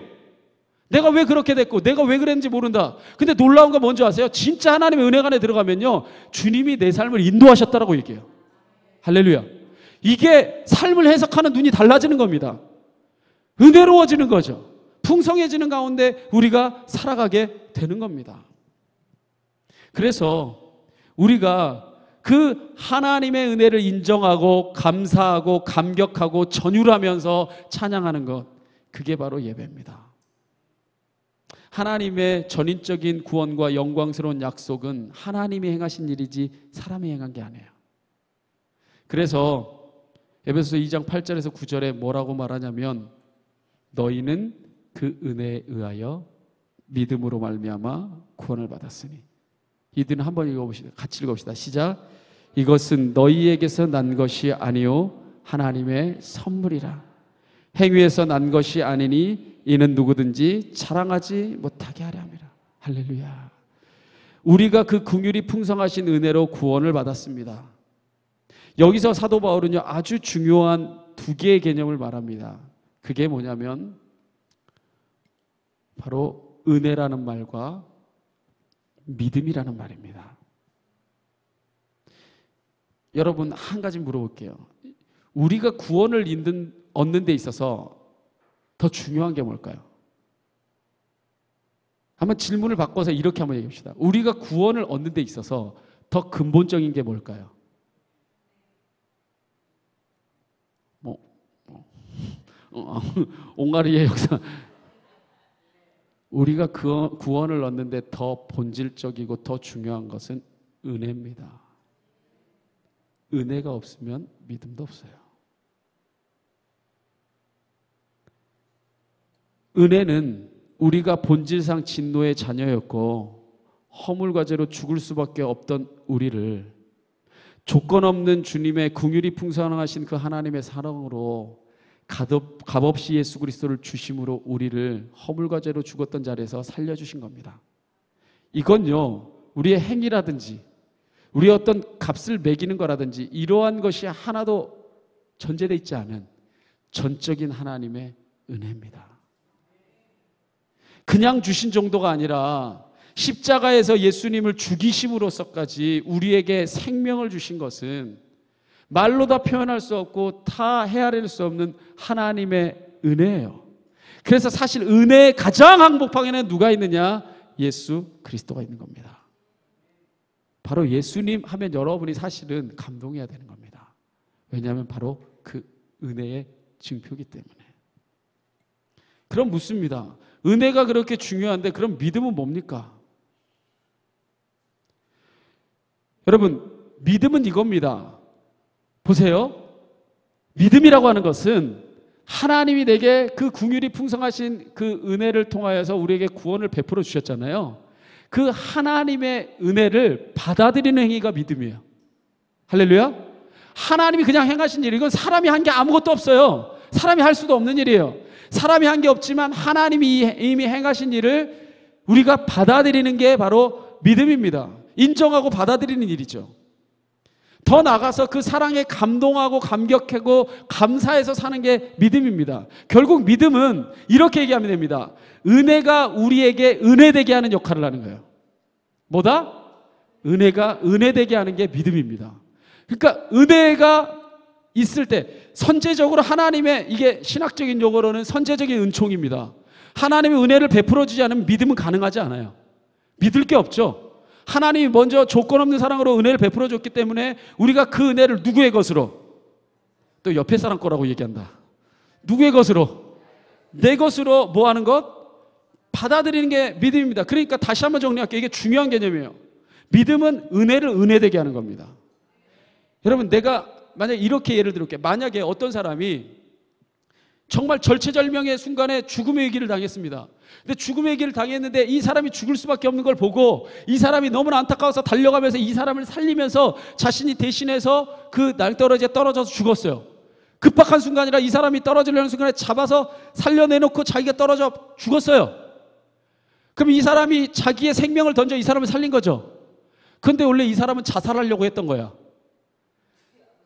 내가 왜 그렇게 됐고 내가 왜 그랬는지 모른다. 근데 놀라운 건 뭔지 아세요? 진짜 하나님의 은혜가 안에 들어가면요 주님이 내 삶을 인도하셨다라고 얘기해요. 할렐루야. 이게 삶을 해석하는 눈이 달라지는 겁니다. 은혜로워지는 거죠. 풍성해지는 가운데 우리가 살아가게 되는 겁니다. 그래서 우리가 그 하나님의 은혜를 인정하고 감사하고 감격하고 전율하면서 찬양하는 것, 그게 바로 예배입니다. 하나님의 전인적인 구원과 영광스러운 약속은 하나님이 행하신 일이지 사람이 행한 게 아니에요. 그래서 에베소서 2장 8절에서 9절에 뭐라고 말하냐면 너희는 그 은혜에 의하여 믿음으로 말미암아 구원을 받았으니. 이들은 한번 읽어봅시다. 같이 읽어봅시다. 시작. 이것은 너희에게서 난 것이 아니요 하나님의 선물이라. 행위에서 난 것이 아니니 이는 누구든지 자랑하지 못하게 하려 함이라. 할렐루야. 우리가 그 긍휼이 풍성하신 은혜로 구원을 받았습니다. 여기서 사도 바울은요 아주 중요한 두 개의 개념을 말합니다. 그게 뭐냐면 바로 은혜라는 말과 믿음이라는 말입니다. 여러분 한 가지 물어볼게요. 우리가 구원을 얻는 데 있어서 더 중요한 게 뭘까요? 한번 질문을 바꿔서 이렇게 한번 얘기해 봅시다. 우리가 구원을 얻는 데 있어서 더 근본적인 게 뭘까요? 옹알이의 역사. 우리가 구원을 얻는데 더 본질적이고 더 중요한 것은 은혜입니다. 은혜가 없으면 믿음도 없어요. 은혜는 우리가 본질상 진노의 자녀였고 허물과 죄로 죽을 수밖에 없던 우리를 조건 없는 주님의 긍휼이 풍성하신 그 하나님의 사랑으로 값없이 예수 그리스도를 주심으로 우리를 허물과 죄로 죽었던 자리에서 살려주신 겁니다. 이건요 우리의 행위라든지 우리의 어떤 값을 매기는 거라든지 이러한 것이 하나도 전제되어 있지 않은 전적인 하나님의 은혜입니다. 그냥 주신 정도가 아니라 십자가에서 예수님을 죽이심으로써까지 우리에게 생명을 주신 것은 말로 다 표현할 수 없고 다 헤아릴 수 없는 하나님의 은혜예요. 그래서 사실 은혜의 가장 항복방에는 누가 있느냐? 예수 그리스도가 있는 겁니다. 바로 예수님 하면 여러분이 사실은 감동해야 되는 겁니다. 왜냐하면 바로 그 은혜의 증표이기 때문에. 그럼 묻습니다. 은혜가 그렇게 중요한데 그럼 믿음은 뭡니까? 여러분 믿음은 이겁니다. 보세요. 믿음이라고 하는 것은 하나님이 내게 그 긍휼이 풍성하신 그 은혜를 통하여서 우리에게 구원을 베풀어 주셨잖아요. 그 하나님의 은혜를 받아들이는 행위가 믿음이에요. 할렐루야. 하나님이 그냥 행하신 일, 이건 사람이 한 게 아무것도 없어요. 사람이 할 수도 없는 일이에요. 사람이 한 게 없지만 하나님이 이미 행하신 일을 우리가 받아들이는 게 바로 믿음입니다. 인정하고 받아들이는 일이죠. 더 나아가서 그 사랑에 감동하고 감격하고 감사해서 사는 게 믿음입니다. 결국 믿음은 이렇게 얘기하면 됩니다. 은혜가 우리에게 은혜되게 하는 역할을 하는 거예요. 뭐다? 은혜가 은혜되게 하는 게 믿음입니다. 그러니까 은혜가 있을 때 선제적으로 하나님의, 이게 신학적인 용어로는 선제적인 은총입니다. 하나님의 은혜를 베풀어 주지 않으면 믿음은 가능하지 않아요. 믿을 게 없죠. 하나님이 먼저 조건 없는 사랑으로 은혜를 베풀어 줬기 때문에 우리가 그 은혜를 누구의 것으로? 또 옆에 사람 거라고 얘기한다. 누구의 것으로? 내 것으로 뭐 하는 것? 받아들이는 게 믿음입니다. 그러니까 다시 한번 정리할게요. 이게 중요한 개념이에요. 믿음은 은혜를 은혜되게 하는 겁니다. 여러분, 내가 만약에 이렇게 예를 들을게요. 만약에 어떤 사람이 정말 절체절명의 순간에 죽음의 위기를 당했습니다. 근데 죽음의 위기를 당했는데 이 사람이 죽을 수밖에 없는 걸 보고 이 사람이 너무나 안타까워서 달려가면서 이 사람을 살리면서 자신이 대신해서 그 낭떠러지에 떨어져서 죽었어요. 급박한 순간이라 이 사람이 떨어지려는 순간에 잡아서 살려내놓고 자기가 떨어져 죽었어요. 그럼 이 사람이 자기의 생명을 던져 이 사람을 살린 거죠. 그런데 원래 이 사람은 자살하려고 했던 거야.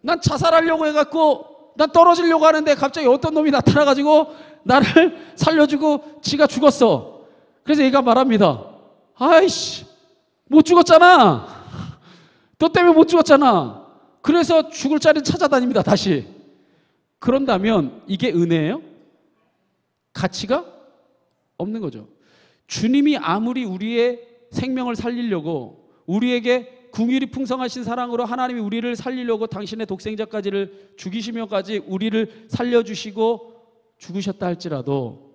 난 자살하려고 해갖고 난 떨어지려고 하는데 갑자기 어떤 놈이 나타나가지고 나를 살려주고 지가 죽었어. 그래서 얘가 말합니다. 아이씨, 못 죽었잖아. 너 때문에 못 죽었잖아. 그래서 죽을 자리를 찾아다닙니다. 다시. 그런다면 이게 은혜예요? 가치가 없는 거죠. 주님이 아무리 우리의 생명을 살리려고 우리에게 긍휼이 풍성하신 사랑으로 하나님이 우리를 살리려고 당신의 독생자까지를 죽이시며까지 우리를 살려주시고 죽으셨다 할지라도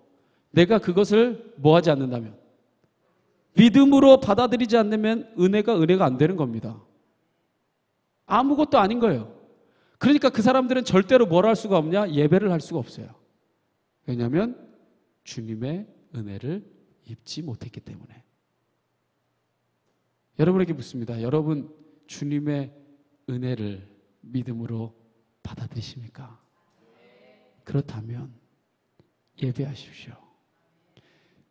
내가 그것을 뭐하지 않는다면, 믿음으로 받아들이지 않으면 은혜가 안 되는 겁니다. 아무것도 아닌 거예요. 그러니까 그 사람들은 절대로 뭘 할 수가 없냐? 예배를 할 수가 없어요. 왜냐하면 주님의 은혜를 입지 못했기 때문에. 여러분에게 묻습니다. 여러분 주님의 은혜를 믿음으로 받아들이십니까? 그렇다면 예배하십시오.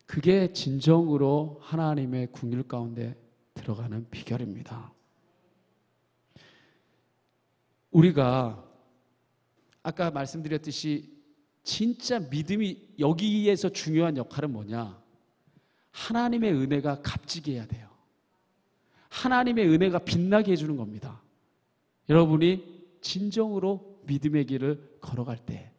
그게 진정으로 하나님의 궁일 가운데 들어가는 비결입니다. 우리가 아까 말씀드렸듯이 진짜 믿음이 여기에서 중요한 역할은 뭐냐? 하나님의 은혜가 값지게 해야 돼요. 하나님의 은혜가 빛나게 해주는 겁니다. 여러분이 진정으로 믿음의 길을 걸어갈 때,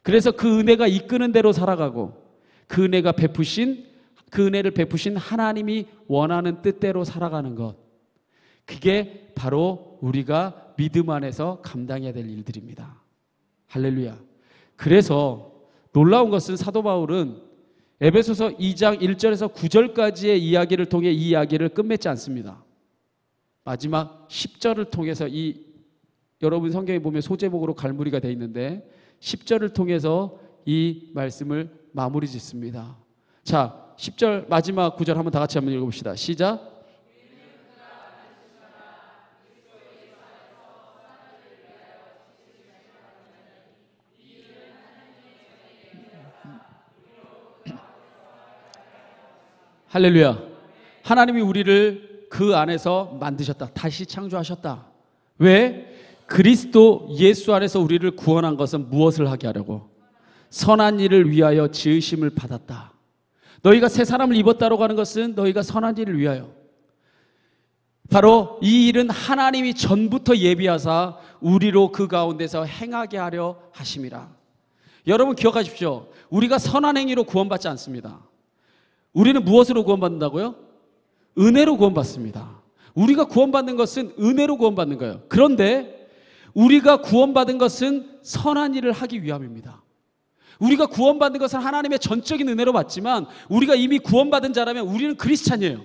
그래서 그 은혜가 이끄는 대로 살아가고 그 은혜를 베푸신 하나님이 원하는 뜻대로 살아가는 것, 그게 바로 우리가 믿음 안에서 감당해야 될 일들입니다. 할렐루야. 그래서 놀라운 것은 사도 바울은 에베소서 2장 1절에서 9절까지의 이야기를 통해 이 이야기를 끝맺지 않습니다. 마지막 10절을 통해서 여러분 성경에 보면 소제목으로 갈무리가 되어 있는데 10절을 통해서 이 말씀을 마무리 짓습니다. 자, 10절 마지막 9절 한번 다 같이 한번 읽어봅시다. 시작. 할렐루야. 하나님이 우리를 그 안에서 만드셨다. 다시 창조하셨다. 왜? 그리스도 예수 안에서 우리를 구원한 것은 무엇을 하게 하려고? 선한 일을 위하여 지으심을 받았다. 너희가 새 사람을 입었다라고 하는 것은 너희가 선한 일을 위하여. 바로 이 일은 하나님이 전부터 예비하사 우리로 그 가운데서 행하게 하려 하심이라. 여러분 기억하십시오. 우리가 선한 행위로 구원받지 않습니다. 우리는 무엇으로 구원받는다고요? 은혜로 구원받습니다. 우리가 구원받는 것은 은혜로 구원받는 거예요. 그런데 우리가 구원받은 것은 선한 일을 하기 위함입니다. 우리가 구원받는 것은 하나님의 전적인 은혜로 받지만 우리가 이미 구원받은 자라면 우리는 크리스찬이에요.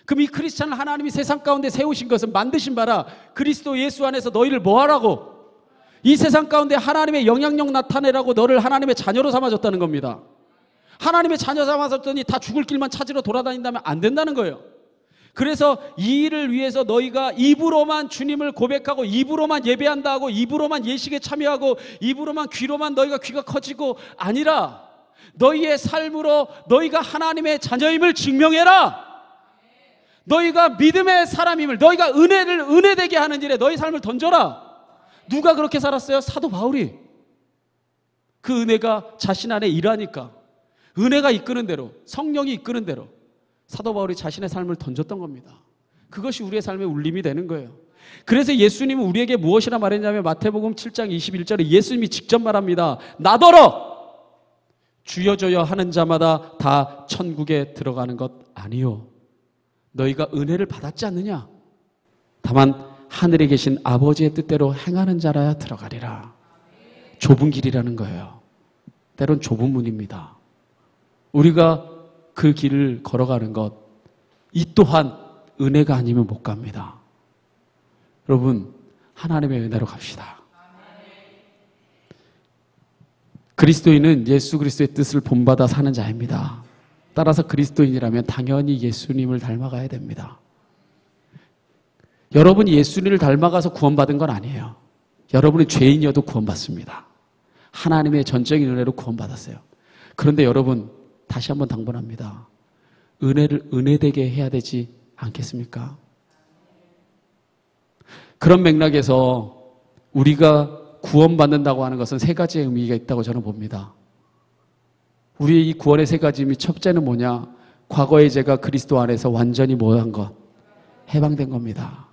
그럼 이 크리스찬을 하나님이 세상 가운데 세우신 것은 만드신 바라 그리스도 예수 안에서 너희를 뭐 하라고? 이 세상 가운데 하나님의 영향력 나타내라고 너를 하나님의 자녀로 삼아줬다는 겁니다. 하나님의 자녀 삼아줬더니 다 죽을 길만 찾으러 돌아다닌다면 안 된다는 거예요. 그래서 이 일을 위해서 너희가 입으로만 주님을 고백하고 입으로만 예배한다 하고 입으로만 예식에 참여하고 입으로만 귀로만 너희가 귀가 커지고 아니라 너희의 삶으로 너희가 하나님의 자녀임을 증명해라. 너희가 믿음의 사람임을, 너희가 은혜되게 하는 일에 너희 삶을 던져라. 누가 그렇게 살았어요? 사도 바울이. 그 은혜가 자신 안에 일하니까, 은혜가 이끄는 대로, 성령이 이끄는 대로 사도 바울이 자신의 삶을 던졌던 겁니다. 그것이 우리의 삶의 울림이 되는 거예요. 그래서 예수님은 우리에게 무엇이라 말했냐면 마태복음 7장 21절에 예수님이 직접 말합니다. 나더러 주여 주여 하는 자마다 다 천국에 들어가는 것 아니요. 너희가 은혜를 받았지 않느냐? 다만 하늘에 계신 아버지의 뜻대로 행하는 자라야 들어가리라. 좁은 길이라는 거예요. 때론 좁은 문입니다. 우리가 그 길을 걸어가는 것, 이 또한 은혜가 아니면 못 갑니다. 여러분, 하나님의 은혜로 갑시다. 그리스도인은 예수 그리스도의 뜻을 본받아 사는 자입니다. 따라서 그리스도인이라면 당연히 예수님을 닮아가야 됩니다. 여러분이 예수님을 닮아가서 구원받은 건 아니에요. 여러분이 죄인이어도 구원받습니다. 하나님의 전적인 은혜로 구원받았어요. 그런데 여러분, 다시 한번 당부합니다. 은혜를 은혜되게 해야 되지 않겠습니까? 그런 맥락에서 우리가 구원받는다고 하는 것은 세 가지의 의미가 있다고 저는 봅니다. 우리의 이 구원의 세 가지 의미, 첫째는 뭐냐? 과거의 죄가 그리스도 안에서 완전히 뭐한 것? 해방된 겁니다.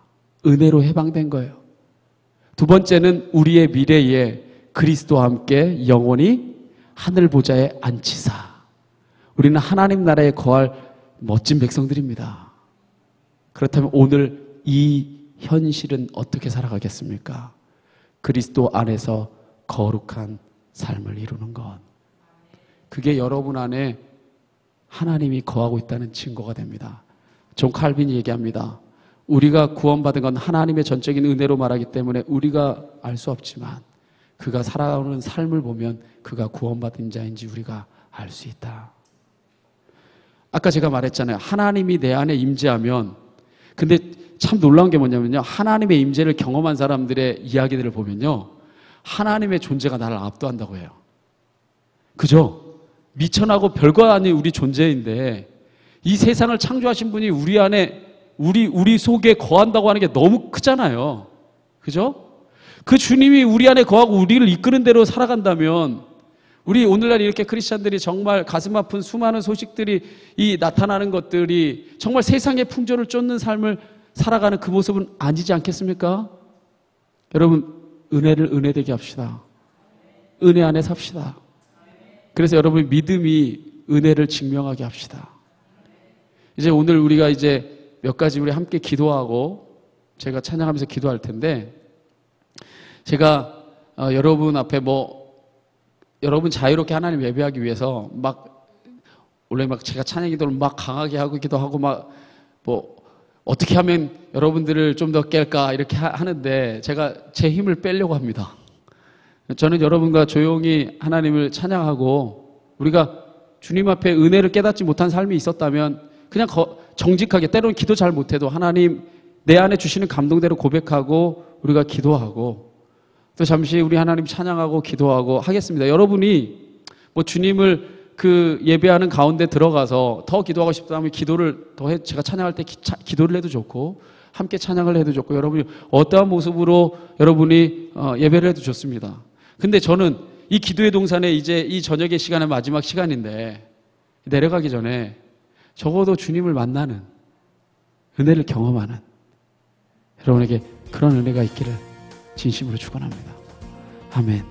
은혜로 해방된 거예요. 두 번째는 우리의 미래에 그리스도와 함께 영원히 하늘 보좌에 앉히사. 우리는 하나님 나라에 거할 멋진 백성들입니다. 그렇다면 오늘 이 현실은 어떻게 살아가겠습니까? 그리스도 안에서 거룩한 삶을 이루는 것. 그게 여러분 안에 하나님이 거하고 있다는 증거가 됩니다. 존 칼빈이 얘기합니다. 우리가 구원받은 건 하나님의 전적인 은혜로 말하기 때문에 우리가 알 수 없지만 그가 살아가는 삶을 보면 그가 구원받은 자인지 우리가 알 수 있다. 아까 제가 말했잖아요. 하나님이 내 안에 임재하면, 근데 참 놀라운 게 뭐냐면요, 하나님의 임재를 경험한 사람들의 이야기들을 보면요, 하나님의 존재가 나를 압도한다고 해요. 그죠? 미천하고 별거 아닌 우리 존재인데 이 세상을 창조하신 분이 우리 안에 우리 속에 거한다고 하는 게 너무 크잖아요. 그죠? 그 주님이 우리 안에 거하고 우리를 이끄는 대로 살아간다면, 우리 오늘날 이렇게 크리스찬들이 정말 가슴 아픈 수많은 소식들이 나타나는 것들이 정말 세상의 풍조를 쫓는 삶을 살아가는 그 모습은 아니지 않겠습니까? 여러분, 은혜를 은혜되게 합시다. 은혜 안에 삽시다. 그래서 여러분, 믿음이 은혜를 증명하게 합시다. 이제 오늘 우리가 이제 몇 가지 우리 함께 기도하고 제가 찬양하면서 기도할 텐데, 제가 여러분 앞에 여러분 자유롭게 하나님 예배하기 위해서 원래 제가 찬양 기도를 강하게 하고 기도하고 어떻게 하면 여러분들을 좀 더 깰까 이렇게 하는데 제가 제 힘을 빼려고 합니다. 저는 여러분과 조용히 하나님을 찬양하고, 우리가 주님 앞에 은혜를 깨닫지 못한 삶이 있었다면 그냥 정직하게, 때로는 기도 잘 못해도 하나님 내 안에 주시는 감동대로 고백하고 우리가 기도하고 또 잠시 우리 하나님 찬양하고 기도하고 하겠습니다. 여러분이 주님을 그 예배하는 가운데 들어가서 더 기도하고 싶다면 기도를 제가 찬양할 때 기도를 해도 좋고 함께 찬양을 해도 좋고, 여러분이 어떠한 모습으로 여러분이 예배를 해도 좋습니다. 근데 저는 이 기도의 동산에 이제 이 저녁의 시간은 마지막 시간인데 내려가기 전에 적어도 주님을 만나는, 은혜를 경험하는 여러분에게 그런 은혜가 있기를 진심으로 축원합니다. 아멘.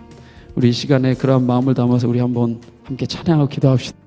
우리 이 시간에 그러한 마음을 담아서 우리 한번 함께 찬양하고 기도합시다.